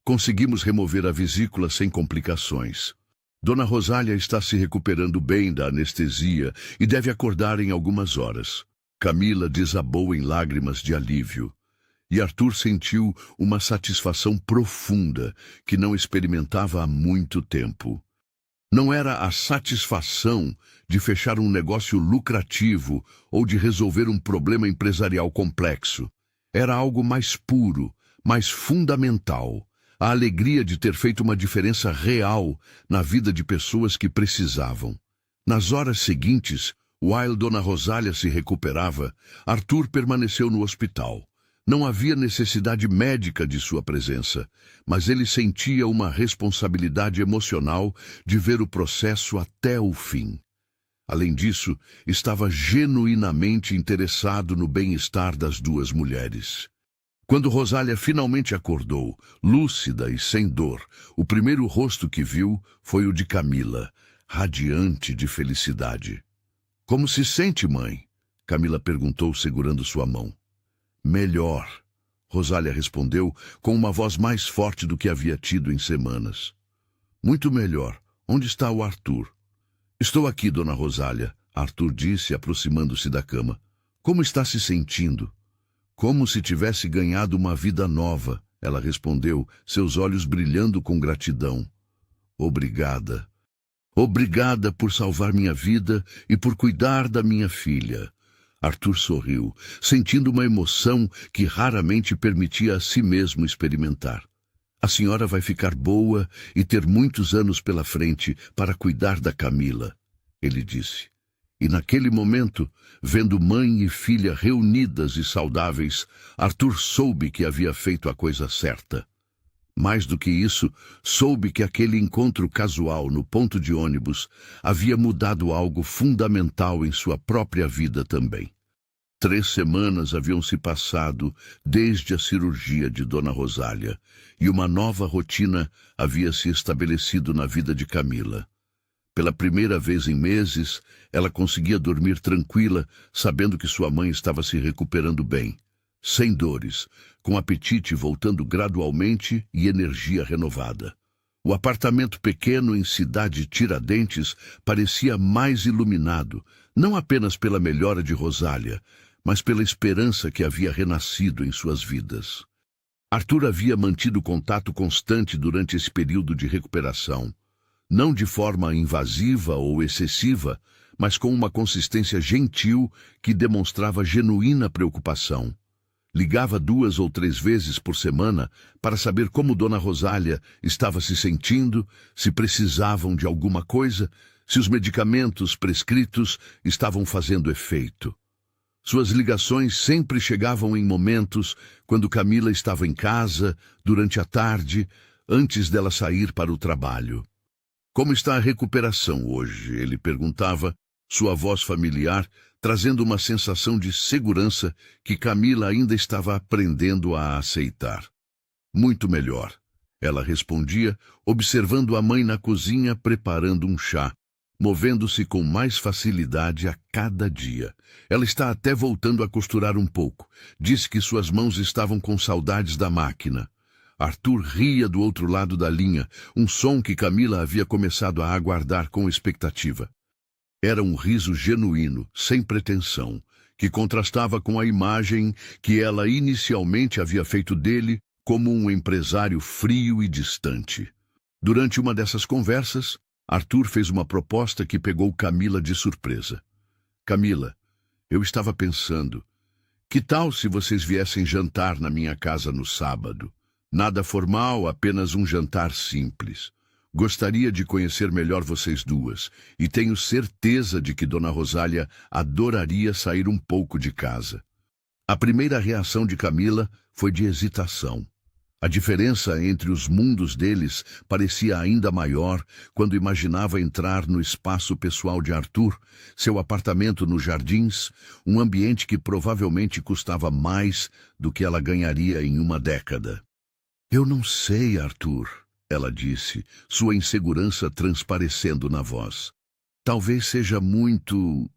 Conseguimos remover a vesícula sem complicações. Dona Rosália está se recuperando bem da anestesia e deve acordar em algumas horas. Camila desabou em lágrimas de alívio. E Arthur sentiu uma satisfação profunda que não experimentava há muito tempo. Não era a satisfação de fechar um negócio lucrativo ou de resolver um problema empresarial complexo. Era algo mais puro, mais fundamental. A alegria de ter feito uma diferença real na vida de pessoas que precisavam. Nas horas seguintes, while Dona Rosália se recuperava, Arthur permaneceu no hospital. Não havia necessidade médica de sua presença, mas ele sentia uma responsabilidade emocional de ver o processo até o fim. Além disso, estava genuinamente interessado no bem-estar das duas mulheres. Quando Rosália finalmente acordou, lúcida e sem dor, o primeiro rosto que viu foi o de Camila, radiante de felicidade. — Como se sente, mãe? Camila perguntou, segurando sua mão. — Melhor, Rosália respondeu com uma voz mais forte do que havia tido em semanas. — Muito melhor. Onde está o Arthur? — Estou aqui, Dona Rosália, Arthur disse, aproximando-se da cama. — Como está se sentindo? — Como se tivesse ganhado uma vida nova, ela respondeu, seus olhos brilhando com gratidão. — Obrigada. Obrigada por salvar minha vida e por cuidar da minha filha. Arthur sorriu, sentindo uma emoção que raramente permitia a si mesmo experimentar. A senhora vai ficar boa e ter muitos anos pela frente para cuidar da Camila, ele disse. E naquele momento, vendo mãe e filha reunidas e saudáveis, Arthur soube que havia feito a coisa certa. Mais do que isso, soube que aquele encontro casual no ponto de ônibus havia mudado algo fundamental em sua própria vida também. 3 semanas haviam se passado desde a cirurgia de Dona Rosália, e uma nova rotina havia se estabelecido na vida de Camila. Pela primeira vez em meses, ela conseguia dormir tranquila, sabendo que sua mãe estava se recuperando bem, sem dores, com apetite voltando gradualmente e energia renovada. O apartamento pequeno em Cidade Tiradentes parecia mais iluminado, não apenas pela melhora de Rosália, mas pela esperança que havia renascido em suas vidas. Arthur havia mantido contato constante durante esse período de recuperação, não de forma invasiva ou excessiva, mas com uma consistência gentil que demonstrava genuína preocupação. Ligava 2 ou 3 vezes por semana para saber como Dona Rosália estava se sentindo, se precisavam de alguma coisa, se os medicamentos prescritos estavam fazendo efeito. Suas ligações sempre chegavam em momentos quando Camila estava em casa, durante a tarde, antes dela sair para o trabalho. Como está a recuperação hoje? Ele perguntava, sua voz familiar, trazendo uma sensação de segurança que Camila ainda estava aprendendo a aceitar. Muito melhor, ela respondia, observando a mãe na cozinha preparando um chá, movendo-se com mais facilidade a cada dia. Ela está até voltando a costurar um pouco. Disse que suas mãos estavam com saudades da máquina. Arthur ria do outro lado da linha, um som que Camila havia começado a aguardar com expectativa. Era um riso genuíno, sem pretensão, que contrastava com a imagem que ela inicialmente havia feito dele como um empresário frio e distante. Durante uma dessas conversas, Arthur fez uma proposta que pegou Camila de surpresa. Camila, eu estava pensando, que tal se vocês viessem jantar na minha casa no sábado? Nada formal, apenas um jantar simples. Gostaria de conhecer melhor vocês duas, e tenho certeza de que Dona Rosália adoraria sair um pouco de casa. A primeira reação de Camila foi de hesitação. A diferença entre os mundos deles parecia ainda maior quando imaginava entrar no espaço pessoal de Arthur, seu apartamento nos Jardins, um ambiente que provavelmente custava mais do que ela ganharia em uma década. Eu não sei, Arthur, ela disse, sua insegurança transparecendo na voz. Talvez seja muito...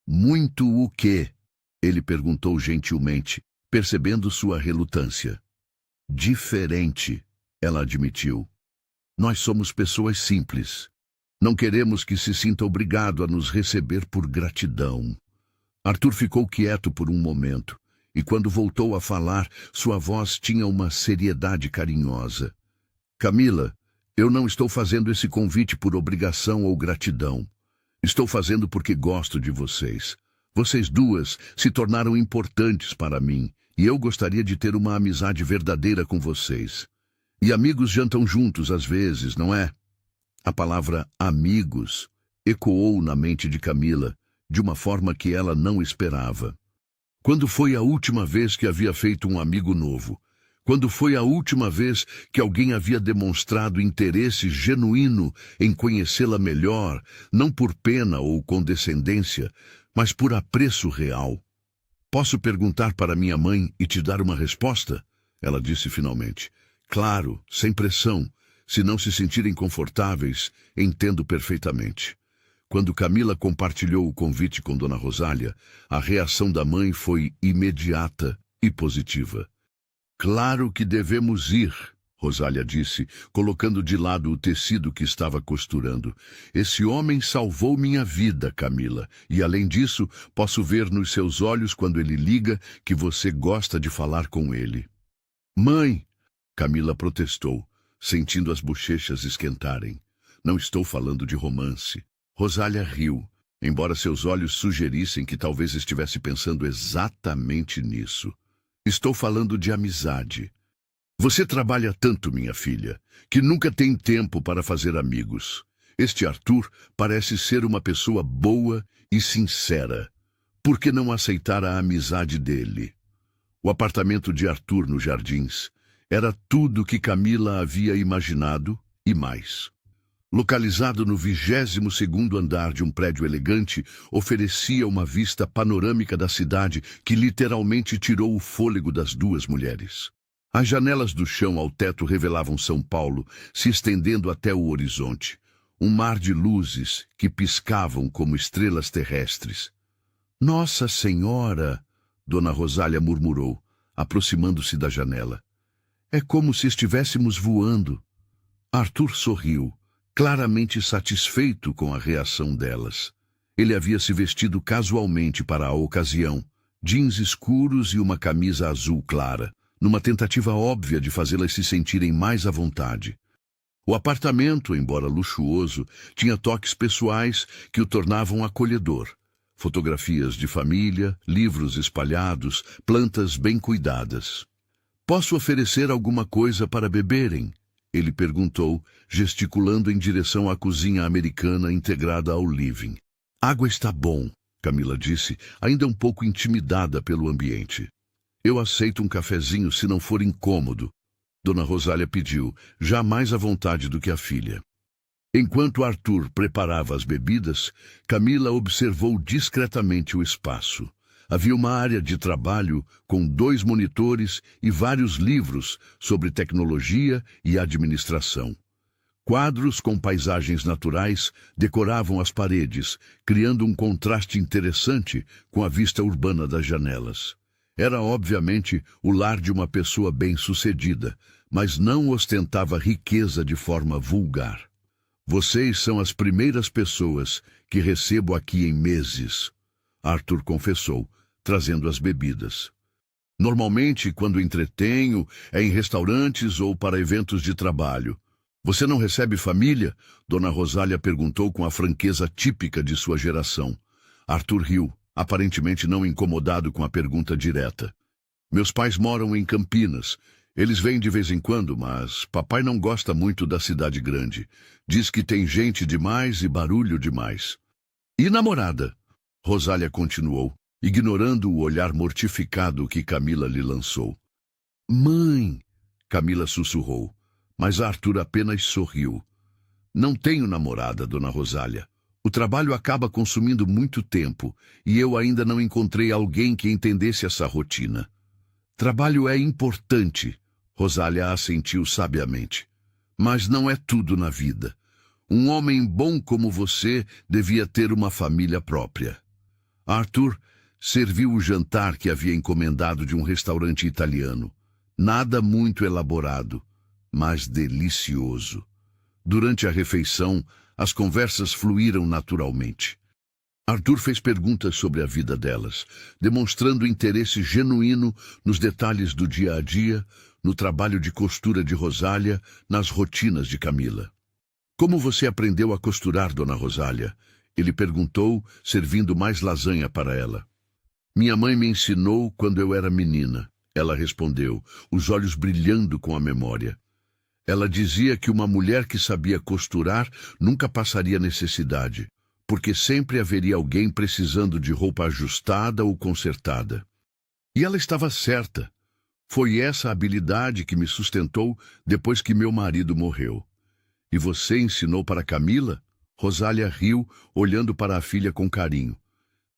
muito o quê? Ele perguntou gentilmente, percebendo sua relutância. Diferente, ela admitiu. Nós somos pessoas simples. Não queremos que se sinta obrigado a nos receber por gratidão. Arthur ficou quieto por um momento, e quando voltou a falar, sua voz tinha uma seriedade carinhosa. Camila, eu não estou fazendo esse convite por obrigação ou gratidão. Estou fazendo porque gosto de vocês. Vocês duas se tornaram importantes para mim, e eu gostaria de ter uma amizade verdadeira com vocês. E amigos jantam juntos às vezes, não é? A palavra amigos ecoou na mente de Camila, de uma forma que ela não esperava. Quando foi a última vez que havia feito um amigo novo? Quando foi a última vez que alguém havia demonstrado interesse genuíno em conhecê-la melhor, não por pena ou condescendência, mas por apreço real? Posso perguntar para minha mãe e te dar uma resposta? Ela disse finalmente. Claro, sem pressão. Se não se sentirem confortáveis, entendo perfeitamente. Quando Camila compartilhou o convite com Dona Rosália, a reação da mãe foi imediata e positiva. Claro que devemos ir, Rosália disse, colocando de lado o tecido que estava costurando. Esse homem salvou minha vida, Camila, e além disso, posso ver nos seus olhos quando ele liga que você gosta de falar com ele. Mãe, Camila protestou, sentindo as bochechas esquentarem. Não estou falando de romance. Rosália riu, embora seus olhos sugerissem que talvez estivesse pensando exatamente nisso. Estou falando de amizade. Você trabalha tanto, minha filha, que nunca tem tempo para fazer amigos. Este Arthur parece ser uma pessoa boa e sincera. Por que não aceitar a amizade dele? O apartamento de Arthur nos Jardins era tudo o que Camila havia imaginado e mais. Localizado no 22º andar de um prédio elegante, oferecia uma vista panorâmica da cidade que literalmente tirou o fôlego das duas mulheres. As janelas do chão ao teto revelavam São Paulo, se estendendo até o horizonte. Um mar de luzes que piscavam como estrelas terrestres. Nossa Senhora! Dona Rosália murmurou, aproximando-se da janela. É como se estivéssemos voando. Arthur sorriu, claramente satisfeito com a reação delas. Ele havia se vestido casualmente para a ocasião, jeans escuros e uma camisa azul clara, numa tentativa óbvia de fazê-las se sentirem mais à vontade. O apartamento, embora luxuoso, tinha toques pessoais que o tornavam acolhedor. Fotografias de família, livros espalhados, plantas bem cuidadas. Posso oferecer alguma coisa para beberem? Ele perguntou, gesticulando em direção à cozinha americana integrada ao living. Água está bom, Camila disse, ainda um pouco intimidada pelo ambiente. Eu aceito um cafezinho se não for incômodo. Dona Rosália pediu, já mais à vontade do que a filha. Enquanto Arthur preparava as bebidas, Camila observou discretamente o espaço. Havia uma área de trabalho com 2 monitores e vários livros sobre tecnologia e administração. Quadros com paisagens naturais decoravam as paredes, criando um contraste interessante com a vista urbana das janelas. Era, obviamente, o lar de uma pessoa bem-sucedida, mas não ostentava riqueza de forma vulgar. Vocês são as primeiras pessoas que recebo aqui em meses, Arthur confessou, trazendo as bebidas. Normalmente, quando entretenho, é em restaurantes ou para eventos de trabalho. Você não recebe família? Dona Rosália perguntou com a franqueza típica de sua geração. Arthur riu, aparentemente não incomodado com a pergunta direta. Meus pais moram em Campinas. Eles vêm de vez em quando, mas papai não gosta muito da cidade grande. Diz que tem gente demais e barulho demais. E namorada? Rosália continuou, ignorando o olhar mortificado que Camila lhe lançou. Mãe! Camila sussurrou, mas Arthur apenas sorriu. Não tenho namorada, Dona Rosália. O trabalho acaba consumindo muito tempo e eu ainda não encontrei alguém que entendesse essa rotina. Trabalho é importante, Rosália assentiu sabiamente. Mas não é tudo na vida. Um homem bom como você devia ter uma família própria. Arthur serviu o jantar que havia encomendado de um restaurante italiano. Nada muito elaborado, mas delicioso. Durante a refeição, as conversas fluíram naturalmente. Arthur fez perguntas sobre a vida delas, demonstrando interesse genuíno nos detalhes do dia a dia, no trabalho de costura de Rosália, nas rotinas de Camila. Como você aprendeu a costurar, Dona Rosália? Ele perguntou, servindo mais lasanha para ela. Minha mãe me ensinou quando eu era menina, ela respondeu, os olhos brilhando com a memória. Ela dizia que uma mulher que sabia costurar nunca passaria necessidade, porque sempre haveria alguém precisando de roupa ajustada ou consertada. E ela estava certa. Foi essa habilidade que me sustentou depois que meu marido morreu. E você ensinou para Camila? Rosália riu, olhando para a filha com carinho.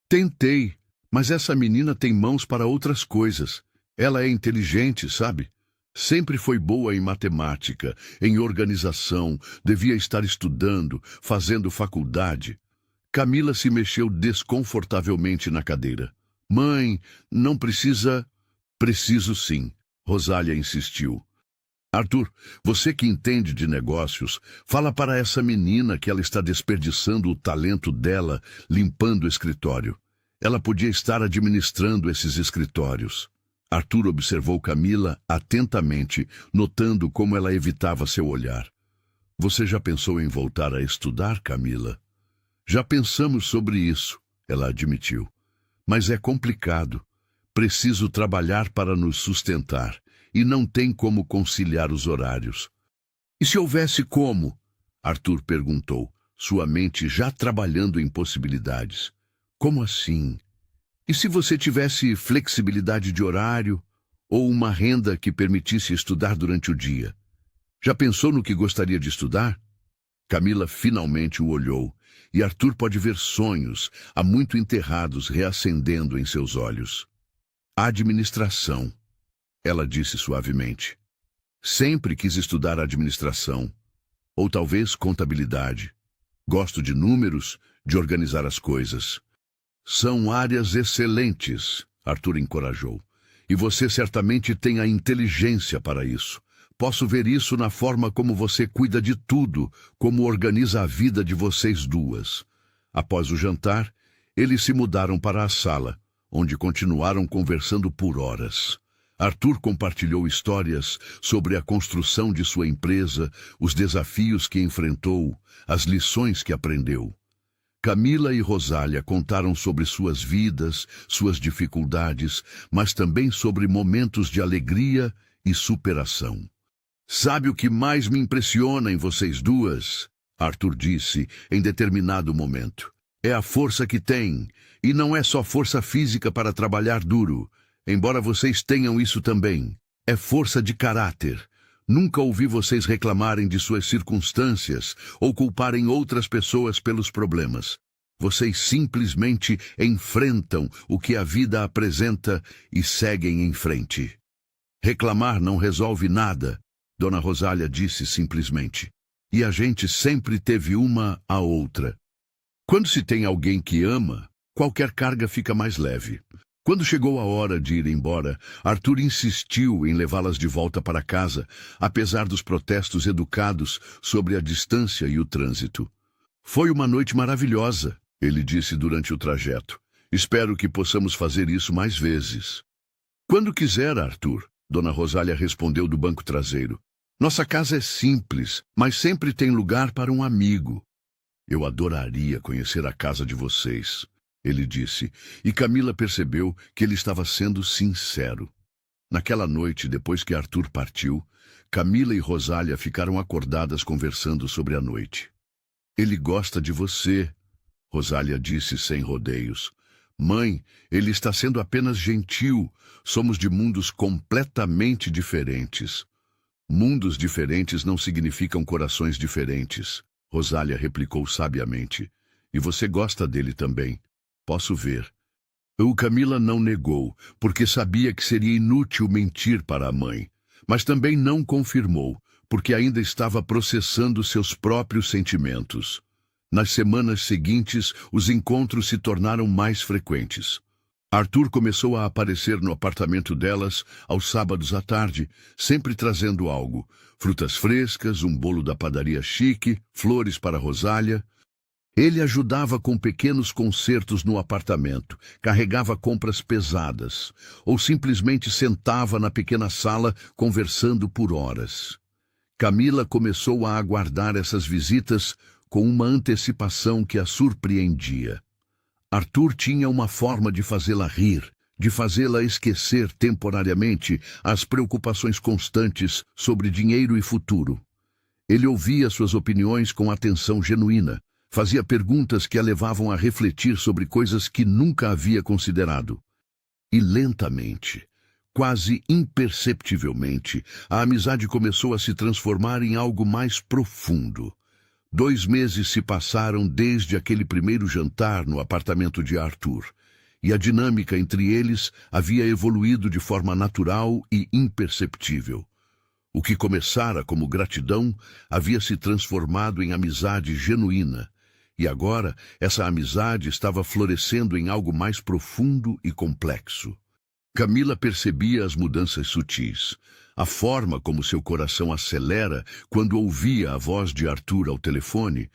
Tentei, mas essa menina tem mãos para outras coisas. Ela é inteligente, sabe? Sempre foi boa em matemática, em organização, devia estar estudando, fazendo faculdade. Camila se mexeu desconfortavelmente na cadeira. Mãe, não precisa... Preciso sim, Rosália insistiu. Arthur, você que entende de negócios, fala para essa menina que ela está desperdiçando o talento dela limpando o escritório. Ela podia estar administrando esses escritórios. Arthur observou Camila atentamente, notando como ela evitava seu olhar. Você já pensou em voltar a estudar, Camila? Já pensamos sobre isso, ela admitiu. Mas é complicado. Preciso trabalhar para nos sustentar e não tem como conciliar os horários. E se houvesse como? Arthur perguntou, sua mente já trabalhando em possibilidades. Como assim? E se você tivesse flexibilidade de horário ou uma renda que permitisse estudar durante o dia? Já pensou no que gostaria de estudar? Camila finalmente o olhou, e Arthur pode ver sonhos, há muito enterrados, reacendendo em seus olhos. Administração, ela disse suavemente. Sempre quis estudar administração, ou talvez contabilidade. Gosto de números, de organizar as coisas. São áreas excelentes, Arthur encorajou. E você certamente tem a inteligência para isso. Posso ver isso na forma como você cuida de tudo, como organiza a vida de vocês duas. Após o jantar, eles se mudaram para a sala, onde continuaram conversando por horas. Arthur compartilhou histórias sobre a construção de sua empresa, os desafios que enfrentou, as lições que aprendeu. Camila e Rosália contaram sobre suas vidas, suas dificuldades, mas também sobre momentos de alegria e superação. Sabe o que mais me impressiona em vocês duas? Arthur disse em determinado momento. É a força que têm, e não é só força física para trabalhar duro, embora vocês tenham isso também. É força de caráter. Nunca ouvi vocês reclamarem de suas circunstâncias ou culparem outras pessoas pelos problemas. Vocês simplesmente enfrentam o que a vida apresenta e seguem em frente. Reclamar não resolve nada, Dona Rosália disse simplesmente. E a gente sempre teve uma a outra. Quando se tem alguém que ama, qualquer carga fica mais leve. Quando chegou a hora de ir embora, Arthur insistiu em levá-las de volta para casa, apesar dos protestos educados sobre a distância e o trânsito. Foi uma noite maravilhosa, ele disse durante o trajeto. Espero que possamos fazer isso mais vezes. Quando quiser, Arthur, Dona Rosália respondeu do banco traseiro. Nossa casa é simples, mas sempre tem lugar para um amigo. Eu adoraria conhecer a casa de vocês, ele disse, e Camila percebeu que ele estava sendo sincero. Naquela noite, depois que Arthur partiu, Camila e Rosália ficaram acordadas conversando sobre a noite. Ele gosta de você, Rosália disse sem rodeios. Mãe, ele está sendo apenas gentil. Somos de mundos completamente diferentes. Mundos diferentes não significam corações diferentes, Rosália replicou sabiamente. E você gosta dele também. Posso ver. Camila não negou, porque sabia que seria inútil mentir para a mãe. Mas também não confirmou, porque ainda estava processando seus próprios sentimentos. Nas semanas seguintes, os encontros se tornaram mais frequentes. Arthur começou a aparecer no apartamento delas aos sábados à tarde, sempre trazendo algo. Frutas frescas, um bolo da padaria chique, flores para Rosália. Ele ajudava com pequenos consertos no apartamento, carregava compras pesadas, ou simplesmente sentava na pequena sala conversando por horas. Camila começou a aguardar essas visitas com uma antecipação que a surpreendia. Arthur tinha uma forma de fazê-la rir, de fazê-la esquecer temporariamente as preocupações constantes sobre dinheiro e futuro. Ele ouvia suas opiniões com atenção genuína, fazia perguntas que a levavam a refletir sobre coisas que nunca havia considerado. E lentamente, quase imperceptivelmente, a amizade começou a se transformar em algo mais profundo. 2 meses se passaram desde aquele primeiro jantar no apartamento de Arthur, e a dinâmica entre eles havia evoluído de forma natural e imperceptível. O que começara como gratidão havia se transformado em amizade genuína, e agora essa amizade estava florescendo em algo mais profundo e complexo. Camila percebia as mudanças sutis, a forma como seu coração acelera quando ouvia a voz de Arthur ao telefone,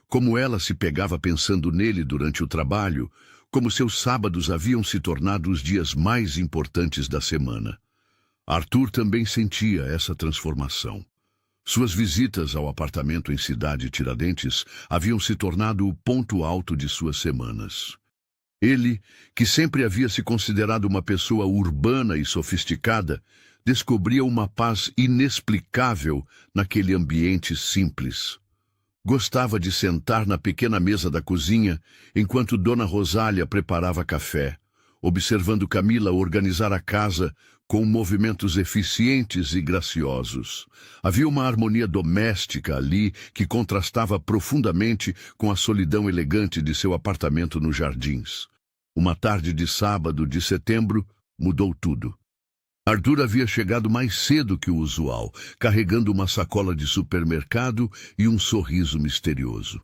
como ela se pegava pensando nele durante o trabalho, como seus sábados haviam se tornado os dias mais importantes da semana. Arthur também sentia essa transformação. Suas visitas ao apartamento em Cidade Tiradentes haviam se tornado o ponto alto de suas semanas. Ele, que sempre havia se considerado uma pessoa urbana e sofisticada, descobria uma paz inexplicável naquele ambiente simples. Gostava de sentar na pequena mesa da cozinha enquanto Dona Rosália preparava café, observando Camila organizar a casa com movimentos eficientes e graciosos. Havia uma harmonia doméstica ali que contrastava profundamente com a solidão elegante de seu apartamento nos Jardins. Uma tarde de sábado de setembro mudou tudo. Arthur havia chegado mais cedo que o usual, carregando uma sacola de supermercado e um sorriso misterioso.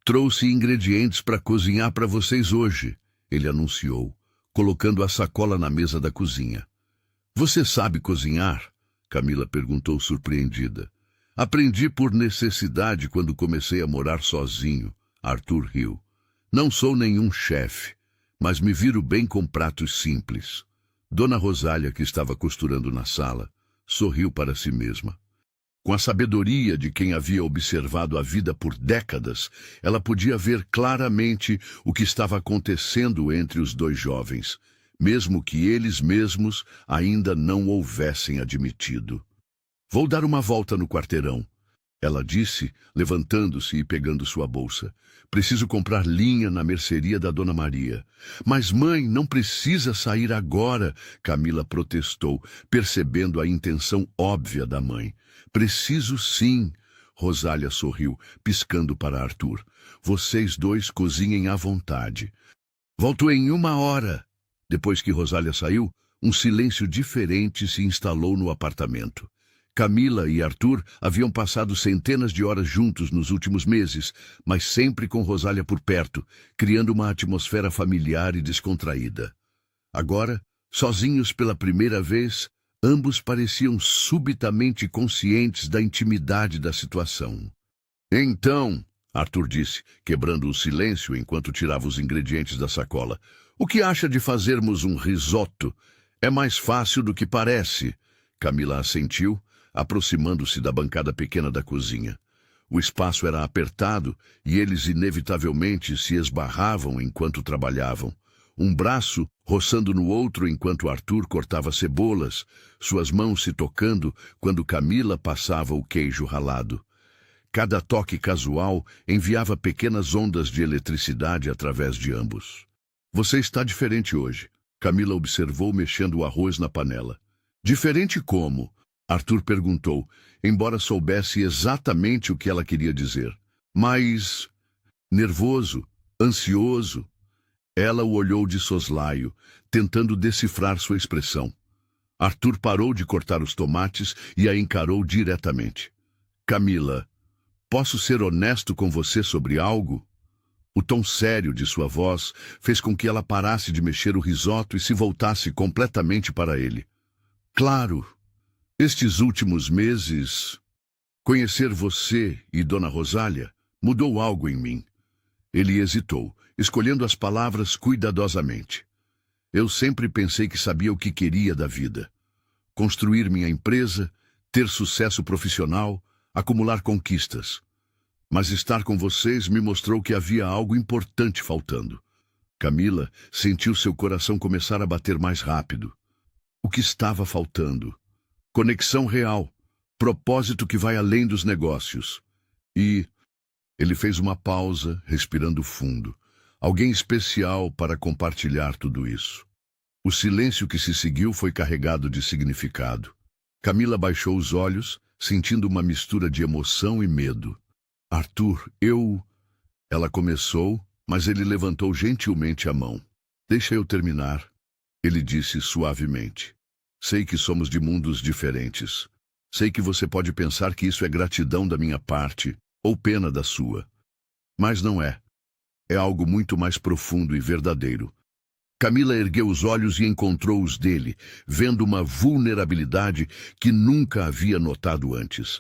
"Trouxe ingredientes para cozinhar para vocês hoje", ele anunciou, colocando a sacola na mesa da cozinha. "Você sabe cozinhar?", Camila perguntou surpreendida. "Aprendi por necessidade quando comecei a morar sozinho", Arthur riu. "Não sou nenhum chefe, mas me viro bem com pratos simples." Dona Rosália, que estava costurando na sala, sorriu para si mesma. Com a sabedoria de quem havia observado a vida por décadas, ela podia ver claramente o que estava acontecendo entre os dois jovens, mesmo que eles mesmos ainda não houvessem admitido. "Vou dar uma volta no quarteirão", ela disse, levantando-se e pegando sua bolsa. "Preciso comprar linha na mercearia da Dona Maria." "Mas, mãe, não precisa sair agora", Camila protestou, percebendo a intenção óbvia da mãe. "Preciso sim", Rosália sorriu, piscando para Arthur. "Vocês dois cozinhem à vontade." "Volto em 1 hora." Depois que Rosália saiu, um silêncio diferente se instalou no apartamento. Camila e Arthur haviam passado centenas de horas juntos nos últimos meses, mas sempre com Rosália por perto, criando uma atmosfera familiar e descontraída. Agora, sozinhos pela primeira vez, ambos pareciam subitamente conscientes da intimidade da situação. "Então", Arthur disse, quebrando o silêncio enquanto tirava os ingredientes da sacola, "o que acha de fazermos um risotto? É mais fácil do que parece." Camila assentiu, aproximando-se da bancada pequena da cozinha. O espaço era apertado e eles inevitavelmente se esbarravam enquanto trabalhavam. Um braço roçando no outro enquanto Arthur cortava cebolas, suas mãos se tocando quando Camila passava o queijo ralado. Cada toque casual enviava pequenas ondas de eletricidade através de ambos. "Você está diferente hoje", Camila observou mexendo o arroz na panela. "Diferente como?", Arthur perguntou, embora soubesse exatamente o que ela queria dizer. "Mais nervoso, ansioso." Ela o olhou de soslaio, tentando decifrar sua expressão. Arthur parou de cortar os tomates e a encarou diretamente. "Camila, posso ser honesto com você sobre algo?" O tom sério de sua voz fez com que ela parasse de mexer o risoto e se voltasse completamente para ele. "Claro. Estes últimos meses, conhecer você e Dona Rosália mudou algo em mim." Ele hesitou, escolhendo as palavras cuidadosamente. "Eu sempre pensei que sabia o que queria da vida. Construir minha empresa, ter sucesso profissional, acumular conquistas. Mas estar com vocês me mostrou que havia algo importante faltando." Camila sentiu seu coração começar a bater mais rápido. O que estava faltando? Conexão real, propósito que vai além dos negócios. E ele fez uma pausa, respirando fundo. Alguém especial para compartilhar tudo isso. O silêncio que se seguiu foi carregado de significado. Camila baixou os olhos, sentindo uma mistura de emoção e medo. "Arthur, Ela começou, mas ele levantou gentilmente a mão. "Deixa eu terminar", ele disse suavemente. "Sei que somos de mundos diferentes. Sei que você pode pensar que isso é gratidão da minha parte, ou pena da sua. Mas não é. É algo muito mais profundo e verdadeiro." Camila ergueu os olhos e encontrou os dele, vendo uma vulnerabilidade que nunca havia notado antes.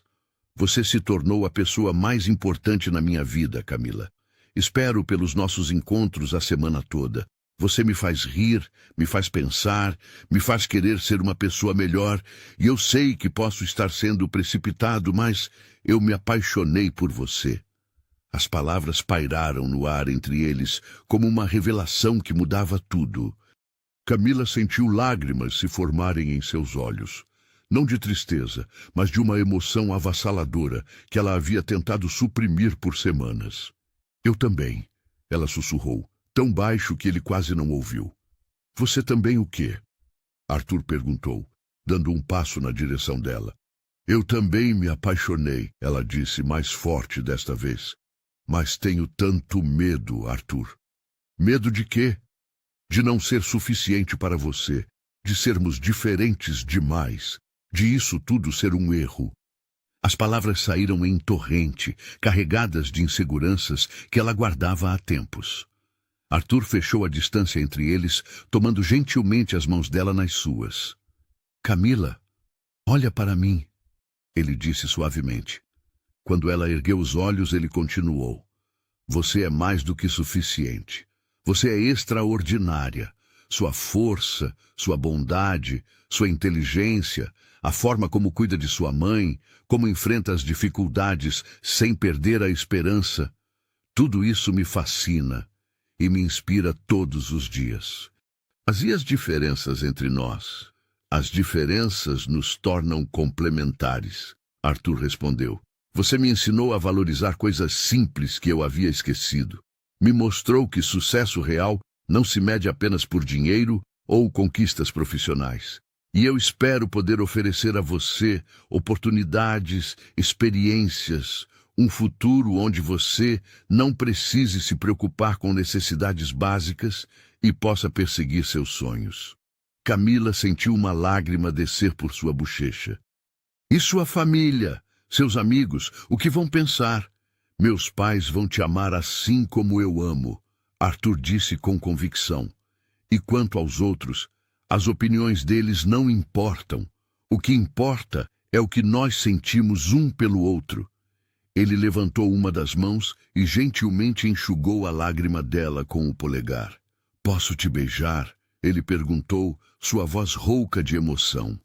"Você se tornou a pessoa mais importante na minha vida, Camila. Espero pelos nossos encontros a semana toda. Você me faz rir, me faz pensar, me faz querer ser uma pessoa melhor, e eu sei que posso estar sendo precipitado, mas eu me apaixonei por você. As palavras pairaram no ar entre eles, como uma revelação que mudava tudo. Camila sentiu lágrimas se formarem em seus olhos. Não de tristeza, mas de uma emoção avassaladora que ela havia tentado suprimir por semanas. Eu também, ela sussurrou, tão baixo que ele quase não ouviu. Você também o quê? Arthur perguntou, dando um passo na direção dela. Eu também me apaixonei, ela disse mais forte desta vez. Mas tenho tanto medo, Arthur. Medo de quê? De não ser suficiente para você, de sermos diferentes demais, de isso tudo ser um erro. As palavras saíram em torrente, carregadas de inseguranças que ela guardava há tempos. Arthur fechou a distância entre eles, tomando gentilmente as mãos dela nas suas. Camila, olha para mim, ele disse suavemente. Quando ela ergueu os olhos, ele continuou. Você é mais do que suficiente. Você é extraordinária. Sua força, sua bondade, sua inteligência, a forma como cuida de sua mãe, como enfrenta as dificuldades sem perder a esperança. Tudo isso me fascina e me inspira todos os dias. Mas e as diferenças entre nós? As diferenças nos tornam complementares, Arthur respondeu. Você me ensinou a valorizar coisas simples que eu havia esquecido. Me mostrou que sucesso real não se mede apenas por dinheiro ou conquistas profissionais. E eu espero poder oferecer a você oportunidades, experiências, um futuro onde você não precise se preocupar com necessidades básicas e possa perseguir seus sonhos. Camila sentiu uma lágrima descer por sua bochecha. E sua família? Seus amigos, o que vão pensar? Meus pais vão te amar assim como eu amo, Arthur disse com convicção. E quanto aos outros, as opiniões deles não importam. O que importa é o que nós sentimos um pelo outro. Ele levantou uma das mãos e gentilmente enxugou a lágrima dela com o polegar. Posso te beijar? Ele perguntou, sua voz rouca de emoção.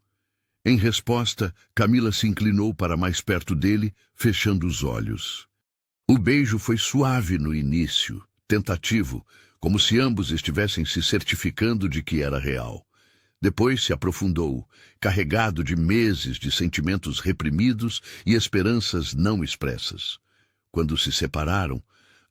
Em resposta, Camila se inclinou para mais perto dele, fechando os olhos. O beijo foi suave no início, tentativo, como se ambos estivessem se certificando de que era real. Depois se aprofundou, carregado de meses de sentimentos reprimidos e esperanças não expressas. Quando se separaram,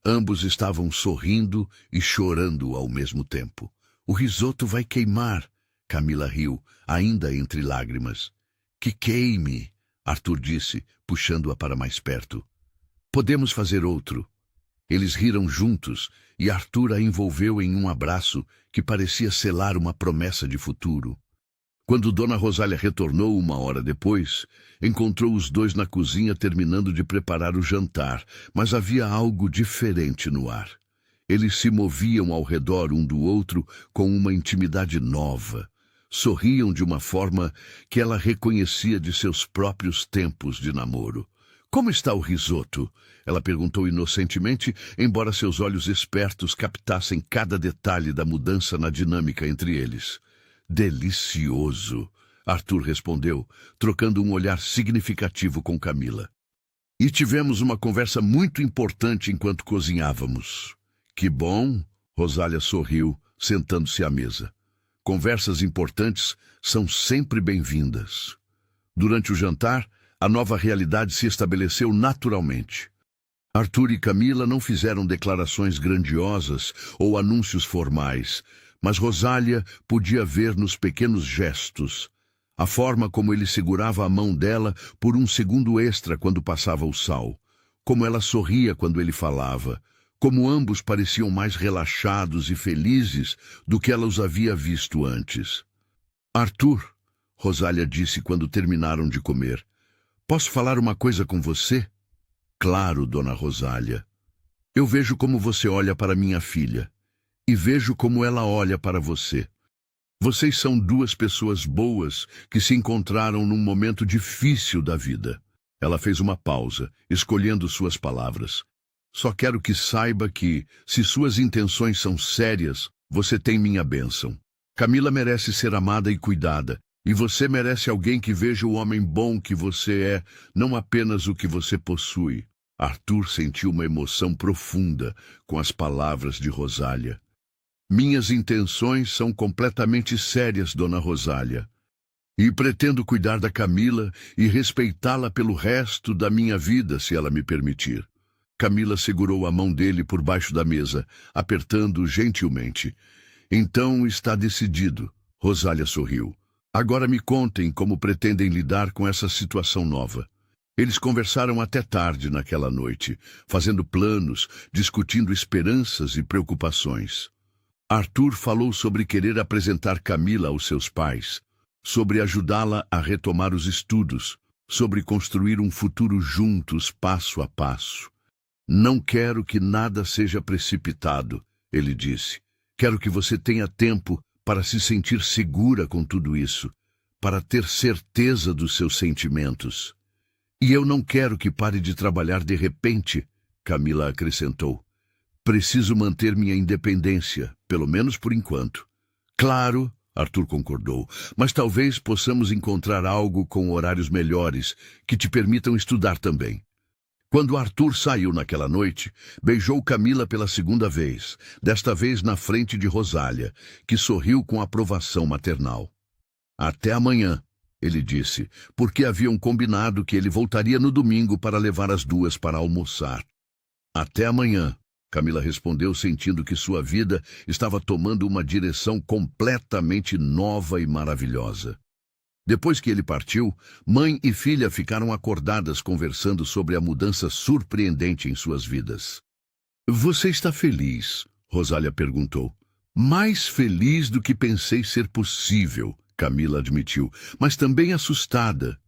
ambos estavam sorrindo e chorando ao mesmo tempo. O risoto vai queimar, Camila riu, ainda entre lágrimas. Que queime, Arthur disse, puxando-a para mais perto. Podemos fazer outro. Eles riram juntos e Arthur a envolveu em um abraço que parecia selar uma promessa de futuro. Quando Dona Rosália retornou 1 hora depois, encontrou os dois na cozinha terminando de preparar o jantar, mas havia algo diferente no ar. Eles se moviam ao redor um do outro com uma intimidade nova. Sorriam de uma forma que ela reconhecia de seus próprios tempos de namoro. Como está o risoto? Ela perguntou inocentemente, embora seus olhos espertos captassem cada detalhe da mudança na dinâmica entre eles. Delicioso, Arthur respondeu, trocando um olhar significativo com Camila. E tivemos uma conversa muito importante enquanto cozinhávamos. Que bom, Rosália sorriu, sentando-se à mesa. Conversas importantes são sempre bem-vindas. Durante o jantar, a nova realidade se estabeleceu naturalmente. Arthur e Camila não fizeram declarações grandiosas ou anúncios formais, mas Rosália podia ver nos pequenos gestos, a forma como ele segurava a mão dela por um segundo extra quando passava o sal, como ela sorria quando ele falava, como ambos pareciam mais relaxados e felizes do que ela os havia visto antes. Arthur, Rosália disse quando terminaram de comer, posso falar uma coisa com você? Claro, Dona Rosália. Eu vejo como você olha para minha filha e vejo como ela olha para você. Vocês são duas pessoas boas que se encontraram num momento difícil da vida. Ela fez uma pausa, escolhendo suas palavras. Só quero que saiba que, se suas intenções são sérias, Você tem minha bênção. Camila merece ser amada e cuidada, e você merece alguém que veja o homem bom que você é, não apenas o que você possui. Arthur sentiu uma emoção profunda com as palavras de Rosália. Minhas intenções são completamente sérias, dona Rosália. E pretendo cuidar da Camila e respeitá-la pelo resto da minha vida, se ela me permitir. Camila segurou a mão dele por baixo da mesa, apertando gentilmente. Então está decidido. Rosália sorriu. Agora me contem como pretendem lidar com essa situação nova. Eles conversaram até tarde naquela noite, fazendo planos, discutindo esperanças e preocupações. Arthur falou sobre querer apresentar Camila aos seus pais, sobre ajudá-la a retomar os estudos, sobre construir um futuro juntos, passo a passo. Não quero que nada seja precipitado, ele disse. Quero que você tenha tempo para se sentir segura com tudo isso, para ter certeza dos seus sentimentos. E eu não quero que pare de trabalhar de repente, Camila acrescentou. Preciso manter minha independência, pelo menos por enquanto. Claro, Arthur concordou, mas talvez possamos encontrar algo com horários melhores que te permitam estudar também. Quando Arthur saiu naquela noite, beijou Camila pela segunda vez, desta vez na frente de Rosália, que sorriu com aprovação maternal. Até amanhã, ele disse, porque haviam combinado que ele voltaria no domingo para levar as duas para almoçar. Até amanhã, Camila respondeu, sentindo que sua vida estava tomando uma direção completamente nova e maravilhosa. Depois que ele partiu, mãe e filha ficaram acordadas conversando sobre a mudança surpreendente em suas vidas. Você está feliz? Rosália perguntou. Mais feliz do que pensei ser possível, Camila admitiu, mas também assustada.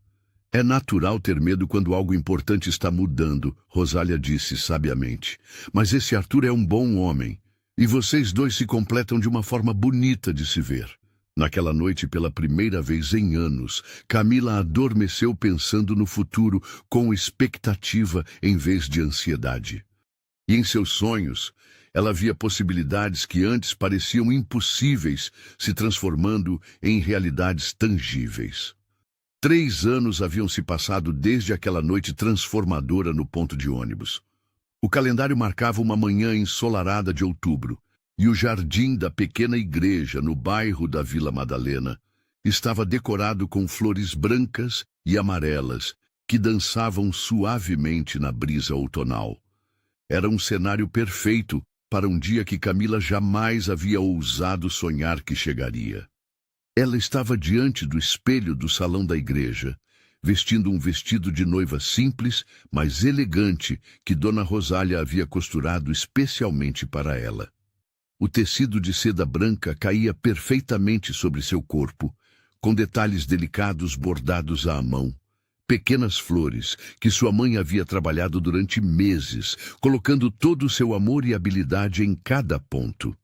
É natural ter medo quando algo importante está mudando, Rosália disse sabiamente. Mas esse Arthur é um bom homem, e vocês dois se completam de uma forma bonita de se ver. Naquela noite, pela primeira vez em anos, Camila adormeceu pensando no futuro com expectativa em vez de ansiedade. E em seus sonhos, ela via possibilidades que antes pareciam impossíveis se transformando em realidades tangíveis. 3 anos haviam se passado desde aquela noite transformadora no ponto de ônibus. O calendário marcava uma manhã ensolarada de outubro, e o jardim da pequena igreja no bairro da Vila Madalena estava decorado com flores brancas e amarelas que dançavam suavemente na brisa outonal. Era um cenário perfeito para um dia que Camila jamais havia ousado sonhar que chegaria. Ela estava diante do espelho do salão da igreja, vestindo um vestido de noiva simples, mas elegante, que Dona Rosália havia costurado especialmente para ela. O tecido de seda branca caía perfeitamente sobre seu corpo, com detalhes delicados bordados à mão. Pequenas flores que sua mãe havia trabalhado durante meses, colocando todo o seu amor e habilidade em cada ponto.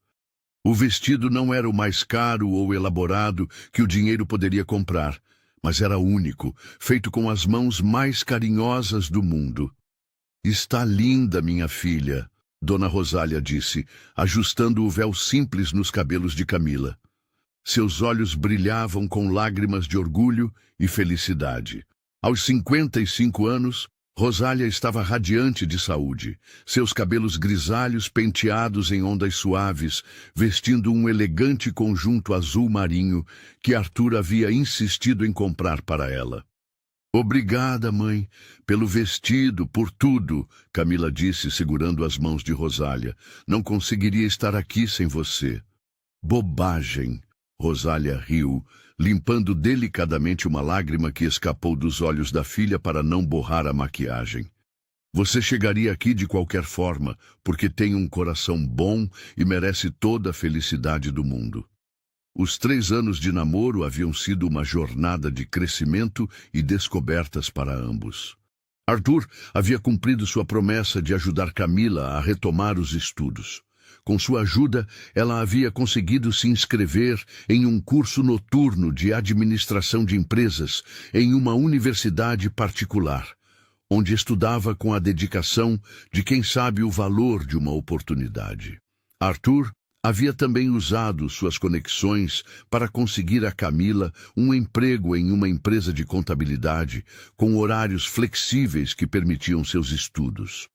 O vestido não era o mais caro ou elaborado que o dinheiro poderia comprar, mas era único, feito com as mãos mais carinhosas do mundo. Está linda, minha filha, Dona Rosália disse, ajustando o véu simples nos cabelos de Camila. Seus olhos brilhavam com lágrimas de orgulho e felicidade. Aos 55 anos, Rosália estava radiante de saúde, seus cabelos grisalhos penteados em ondas suaves, vestindo um elegante conjunto azul marinho que Arthur havia insistido em comprar para ela. Obrigada, mãe, pelo vestido, por tudo, Camila disse, segurando as mãos de Rosália. Não conseguiria estar aqui sem você. Bobagem, Rosália riu, limpando delicadamente uma lágrima que escapou dos olhos da filha para não borrar a maquiagem. Você chegaria aqui de qualquer forma, porque tem um coração bom e merece toda a felicidade do mundo. Os 3 anos de namoro haviam sido uma jornada de crescimento e descobertas para ambos. Arthur havia cumprido sua promessa de ajudar Camila a retomar os estudos. Com sua ajuda, ela havia conseguido se inscrever em um curso noturno de administração de empresas em uma universidade particular, onde estudava com a dedicação de quem sabe o valor de uma oportunidade. Arthur Havia também usado suas conexões para conseguir a Camila um emprego em uma empresa de contabilidade, com horários flexíveis que permitiam seus estudos.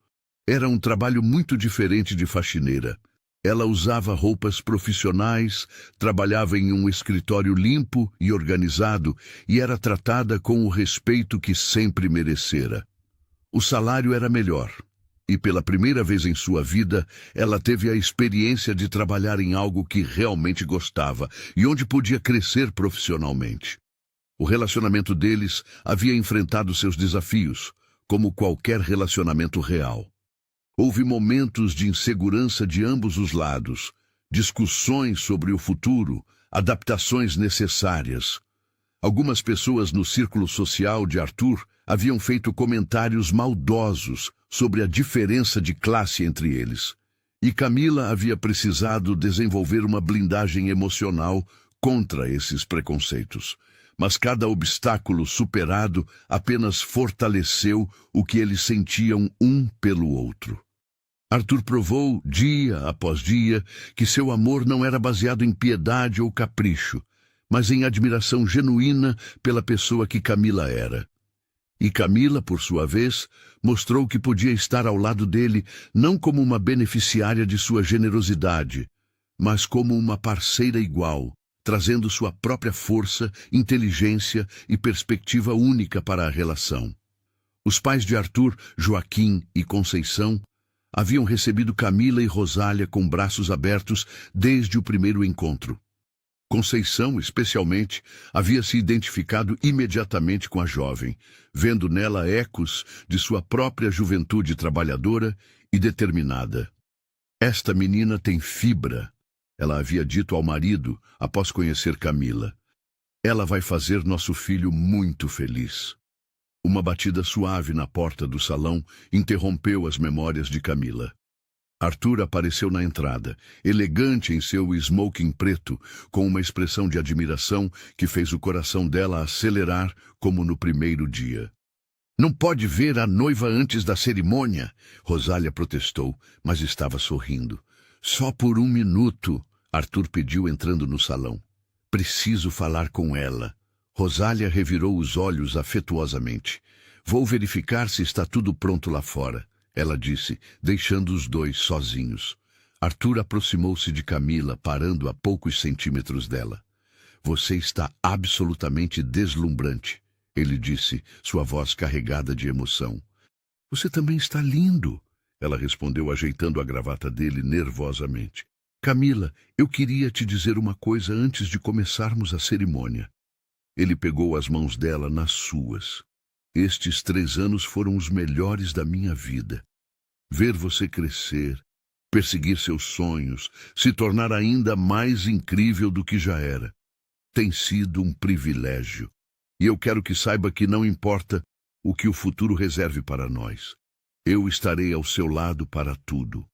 Era um trabalho muito diferente de faxineira. Ela usava roupas profissionais, trabalhava em um escritório limpo e organizado e era tratada com o respeito que sempre merecera. O salário era melhor. E pela primeira vez em sua vida, ela teve a experiência de trabalhar em algo que realmente gostava e onde podia crescer profissionalmente. O relacionamento deles havia enfrentado seus desafios, como qualquer relacionamento real. Houve momentos de insegurança de ambos os lados, discussões sobre o futuro, adaptações necessárias. Algumas pessoas no círculo social de Arthur haviam feito comentários maldosos sobre a diferença de classe entre eles. E Camila havia precisado desenvolver uma blindagem emocional contra esses preconceitos. Mas cada obstáculo superado apenas fortaleceu o que eles sentiam um pelo outro. Arthur provou, dia após dia, que seu amor não era baseado em piedade ou capricho, mas em admiração genuína pela pessoa que Camila era. E Camila, por sua vez, mostrou que podia estar ao lado dele não como uma beneficiária de sua generosidade, mas como uma parceira igual, trazendo sua própria força, inteligência e perspectiva única para a relação. Os pais de Arthur, Joaquim e Conceição, haviam recebido Camila e Rosália com braços abertos desde o primeiro encontro. Conceição, especialmente, havia se identificado imediatamente com a jovem, vendo nela ecos de sua própria juventude trabalhadora e determinada. Esta menina tem fibra, ela havia dito ao marido após conhecer Camila. Ela vai fazer nosso filho muito feliz. Uma batida suave na porta do salão interrompeu as memórias de Camila. Arthur apareceu na entrada, elegante em seu smoking preto, com uma expressão de admiração que fez o coração dela acelerar como no primeiro dia. Não pode ver a noiva antes da cerimônia, Rosália protestou, mas estava sorrindo. Só por 1 minuto, Arthur pediu entrando no salão. Preciso falar com ela. Rosália revirou os olhos afetuosamente. Vou verificar se está tudo pronto lá fora, ela disse, deixando os dois sozinhos. Arthur aproximou-se de Camila, parando a poucos centímetros dela. Você está absolutamente deslumbrante, ele disse, sua voz carregada de emoção. Você também está lindo, ela respondeu, ajeitando a gravata dele nervosamente. Camila, eu queria te dizer uma coisa antes de começarmos a cerimônia. Ele pegou as mãos dela nas suas. Estes 3 anos foram os melhores da minha vida. Ver você crescer, perseguir seus sonhos, se tornar ainda mais incrível do que já era. Tem sido um privilégio. E eu quero que saiba que não importa o que o futuro reserve para nós. Eu estarei ao seu lado para tudo.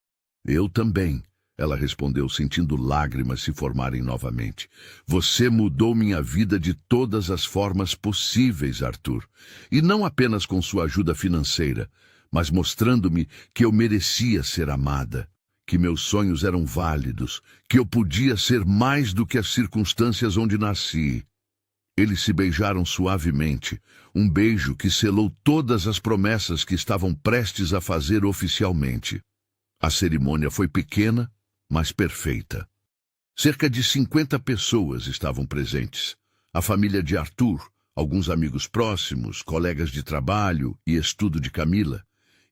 Eu também. Ela respondeu, sentindo lágrimas se formarem novamente. Você mudou minha vida de todas as formas possíveis, Arthur. E não apenas com sua ajuda financeira, mas mostrando-me que eu merecia ser amada, que meus sonhos eram válidos, que eu podia ser mais do que as circunstâncias onde nasci. Eles se beijaram suavemente, um beijo que selou todas as promessas que estavam prestes a fazer oficialmente. A cerimônia foi pequena, mas perfeita. Cerca de 50 pessoas estavam presentes. A família de Arthur, alguns amigos próximos, colegas de trabalho e estudo de Camila,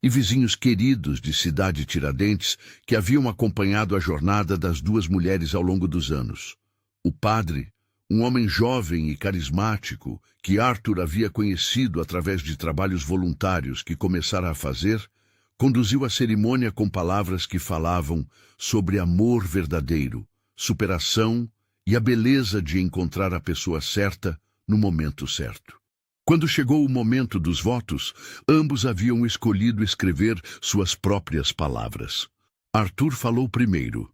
e vizinhos queridos de Cidade Tiradentes que haviam acompanhado a jornada das 2 mulheres ao longo dos anos. O padre, um homem jovem e carismático que Arthur havia conhecido através de trabalhos voluntários que começara a fazer, conduziu a cerimônia com palavras que falavam sobre amor verdadeiro, superação e a beleza de encontrar a pessoa certa no momento certo. Quando chegou o momento dos votos, ambos haviam escolhido escrever suas próprias palavras. Arthur falou primeiro.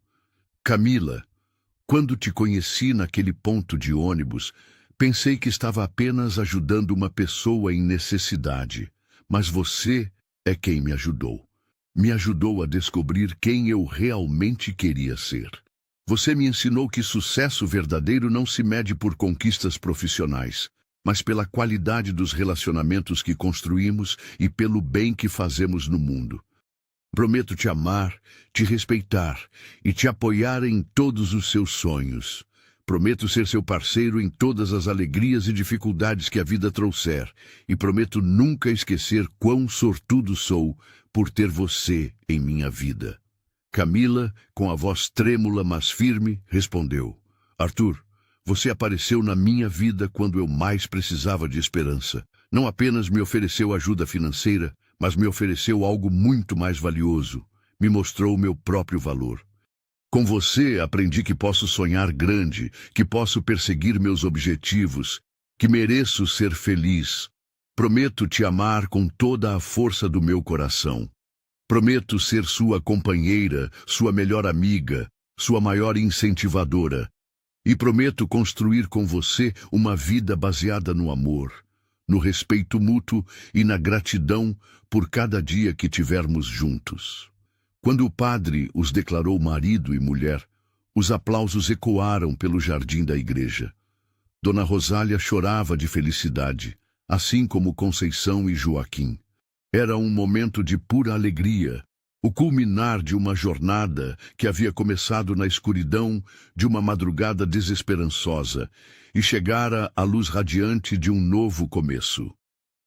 Camila, quando te conheci naquele ponto de ônibus, pensei que estava apenas ajudando uma pessoa em necessidade, mas você é quem me ajudou. Me ajudou a descobrir quem eu realmente queria ser. Você me ensinou que sucesso verdadeiro não se mede por conquistas profissionais, mas pela qualidade dos relacionamentos que construímos e pelo bem que fazemos no mundo. Prometo te amar, te respeitar e te apoiar em todos os seus sonhos. Prometo ser seu parceiro em todas as alegrias e dificuldades que a vida trouxer. E prometo nunca esquecer quão sortudo sou por ter você em minha vida. Camila, com a voz trêmula mas firme, respondeu: Arthur, você apareceu na minha vida quando eu mais precisava de esperança. Não apenas me ofereceu ajuda financeira, mas me ofereceu algo muito mais valioso. Me mostrou o meu próprio valor. Com você aprendi que posso sonhar grande, que posso perseguir meus objetivos, que mereço ser feliz. Prometo te amar com toda a força do meu coração. Prometo ser sua companheira, sua melhor amiga, sua maior incentivadora. E prometo construir com você uma vida baseada no amor, no respeito mútuo e na gratidão por cada dia que tivermos juntos. Quando o padre os declarou marido e mulher, os aplausos ecoaram pelo jardim da igreja. Dona Rosália chorava de felicidade, assim como Conceição e Joaquim. Era um momento de pura alegria, o culminar de uma jornada que havia começado na escuridão de uma madrugada desesperançosa e chegara à luz radiante de um novo começo.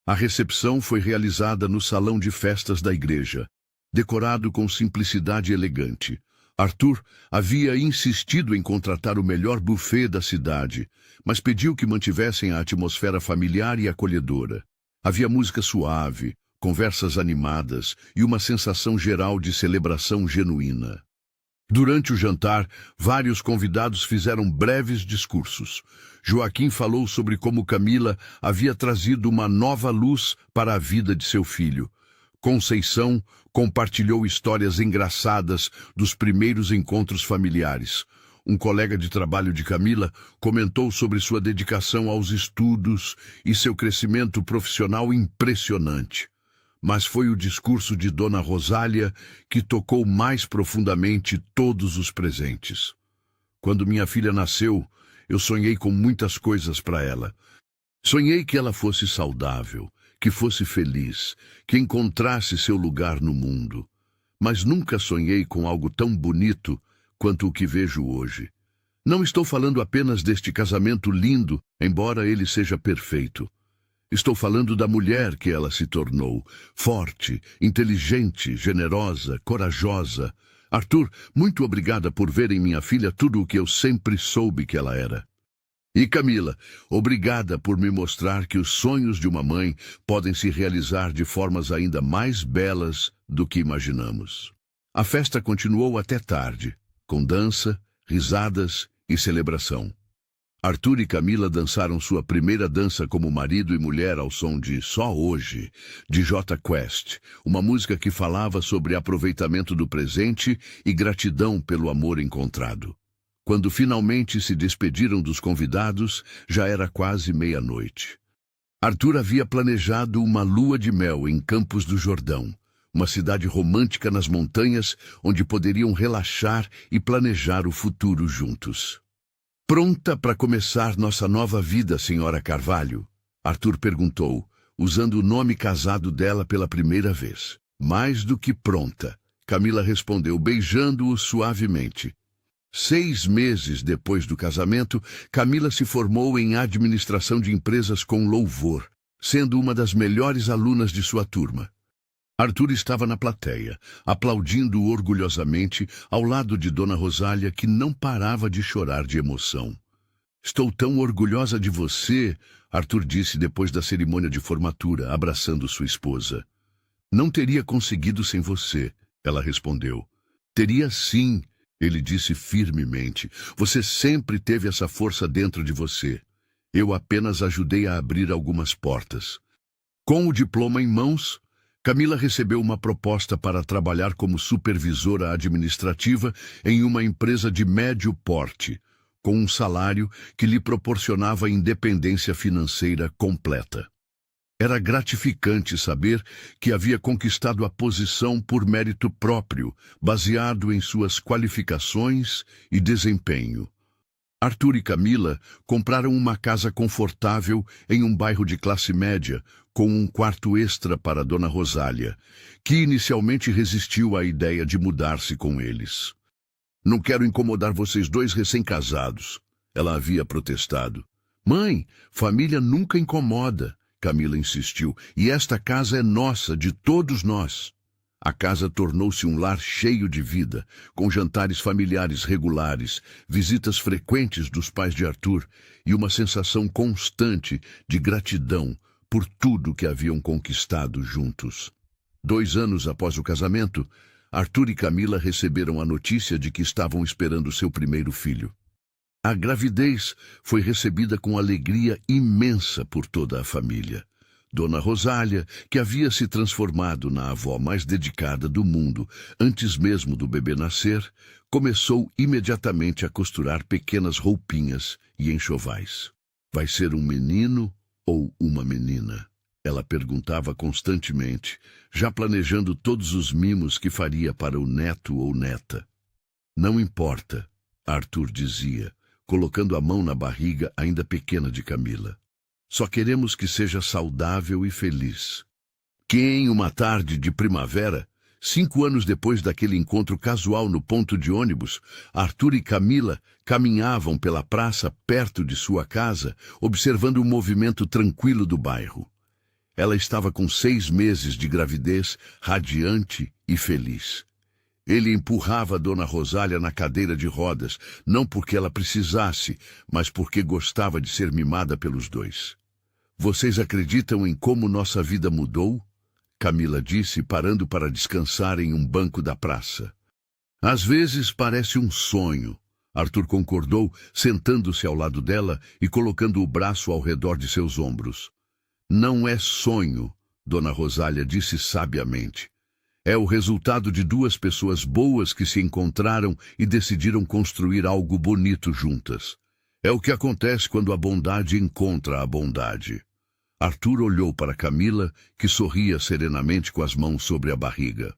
A recepção foi realizada no salão de festas da igreja, decorado com simplicidade elegante. Arthur havia insistido em contratar o melhor buffet da cidade, mas pediu que mantivessem a atmosfera familiar e acolhedora. Havia música suave, conversas animadas e uma sensação geral de celebração genuína. Durante o jantar, vários convidados fizeram breves discursos. Joaquim falou sobre como Camila havia trazido uma nova luz para a vida de seu filho. Conceição compartilhou histórias engraçadas dos primeiros encontros familiares. Um colega de trabalho de Camila comentou sobre sua dedicação aos estudos e seu crescimento profissional impressionante. Mas foi o discurso de Dona Rosália que tocou mais profundamente todos os presentes. Quando minha filha nasceu, eu sonhei com muitas coisas para ela. Sonhei que ela fosse saudável, que fosse feliz, que encontrasse seu lugar no mundo. Mas nunca sonhei com algo tão bonito quanto o que vejo hoje. Não estou falando apenas deste casamento lindo, embora ele seja perfeito. Estou falando da mulher que ela se tornou, forte, inteligente, generosa, corajosa. Arthur, muito obrigada por ver em minha filha tudo o que eu sempre soube que ela era. E Camila, obrigada por me mostrar que os sonhos de uma mãe podem se realizar de formas ainda mais belas do que imaginamos. A festa continuou até tarde, com dança, risadas e celebração. Arthur e Camila dançaram sua primeira dança como marido e mulher ao som de Só Hoje, de Jota Quest, uma música que falava sobre aproveitamento do presente e gratidão pelo amor encontrado. Quando finalmente se despediram dos convidados, já era quase meia-noite. Arthur havia planejado uma lua de mel em Campos do Jordão, uma cidade romântica nas montanhas onde poderiam relaxar e planejar o futuro juntos. Pronta para começar nossa nova vida, senhora Carvalho? Arthur perguntou, usando o nome casado dela pela primeira vez. Mais do que pronta, Camila respondeu, beijando-o suavemente. 6 meses depois do casamento, Camila se formou em administração de empresas com louvor, sendo uma das melhores alunas de sua turma. Arthur estava na plateia, aplaudindo orgulhosamente ao lado de Dona Rosália, que não parava de chorar de emoção. Estou tão orgulhosa de você, Arthur disse depois da cerimônia de formatura, abraçando sua esposa. Não teria conseguido sem você, ela respondeu. Teria sim, ele disse firmemente. Você sempre teve essa força dentro de você. Eu apenas ajudei a abrir algumas portas. Com o diploma em mãos, Camila recebeu uma proposta para trabalhar como supervisora administrativa em uma empresa de médio porte, com um salário que lhe proporcionava independência financeira completa. Era gratificante saber que havia conquistado a posição por mérito próprio, baseado em suas qualificações e desempenho. Arthur e Camila compraram uma casa confortável em um bairro de classe média, com um quarto extra para Dona Rosália, que inicialmente resistiu à ideia de mudar-se com eles. "Não quero incomodar vocês dois recém-casados", ela havia protestado. "Mãe, família nunca incomoda", Camila insistiu, "e esta casa é nossa, de todos nós." A casa tornou-se um lar cheio de vida, com jantares familiares regulares, visitas frequentes dos pais de Arthur e uma sensação constante de gratidão por tudo que haviam conquistado juntos. 2 anos após o casamento, Arthur e Camila receberam a notícia de que estavam esperando seu primeiro filho. A gravidez foi recebida com alegria imensa por toda a família. Dona Rosália, que havia se transformado na avó mais dedicada do mundo antes mesmo do bebê nascer, começou imediatamente a costurar pequenas roupinhas e enxovais. "Vai ser um menino ou uma menina?" Ela perguntava constantemente, já planejando todos os mimos que faria para o neto ou neta. "Não importa", Arthur dizia, colocando a mão na barriga ainda pequena de Camila. "Só queremos que seja saudável e feliz." Que em uma tarde de primavera, 5 anos depois daquele encontro casual no ponto de ônibus, Arthur e Camila caminhavam pela praça perto de sua casa, observando o movimento tranquilo do bairro. Ela estava com 6 meses de gravidez, radiante e feliz. Ele empurrava Dona Rosália na cadeira de rodas, não porque ela precisasse, mas porque gostava de ser mimada pelos dois. "Vocês acreditam em como nossa vida mudou?" Camila disse, parando para descansar em um banco da praça. "Às vezes parece um sonho", Arthur concordou, sentando-se ao lado dela e colocando o braço ao redor de seus ombros. "Não é sonho", Dona Rosália disse sabiamente. "É o resultado de 2 pessoas boas que se encontraram e decidiram construir algo bonito juntas. É o que acontece quando a bondade encontra a bondade." Arthur olhou para Camila, que sorria serenamente com as mãos sobre a barriga.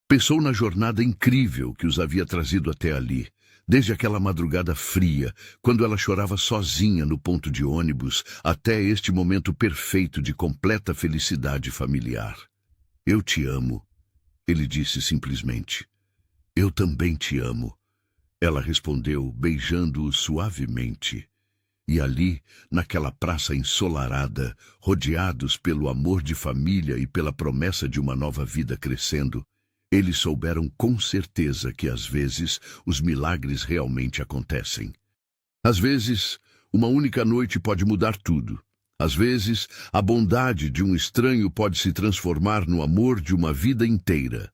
Pensou na jornada incrível que os havia trazido até ali, desde aquela madrugada fria, quando ela chorava sozinha no ponto de ônibus, até este momento perfeito de completa felicidade familiar. "Eu te amo", ele disse simplesmente. "Eu também te amo", ela respondeu, beijando-o suavemente. E ali, naquela praça ensolarada, rodeados pelo amor de família e pela promessa de uma nova vida crescendo, eles souberam com certeza que às vezes os milagres realmente acontecem. Às vezes, uma única noite pode mudar tudo. Às vezes, a bondade de um estranho pode se transformar no amor de uma vida inteira.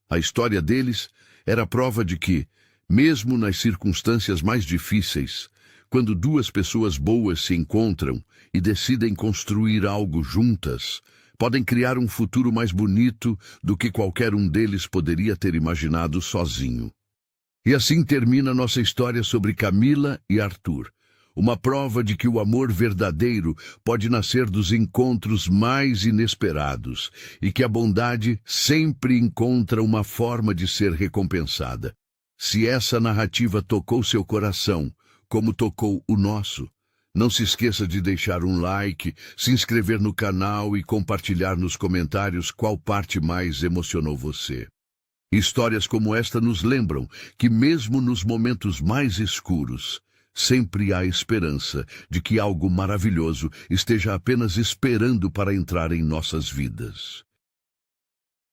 A história deles era a prova de que, mesmo nas circunstâncias mais difíceis, quando 2 pessoas boas se encontram e decidem construir algo juntas, podem criar um futuro mais bonito do que qualquer um deles poderia ter imaginado sozinho. E assim termina nossa história sobre Camila e Arthur, uma prova de que o amor verdadeiro pode nascer dos encontros mais inesperados e que a bondade sempre encontra uma forma de ser recompensada. Se essa narrativa tocou seu coração, como tocou o nosso, não se esqueça de deixar um like, se inscrever no canal e compartilhar nos comentários qual parte mais emocionou você. Histórias como esta nos lembram que mesmo nos momentos mais escuros, sempre há esperança de que algo maravilhoso esteja apenas esperando para entrar em nossas vidas.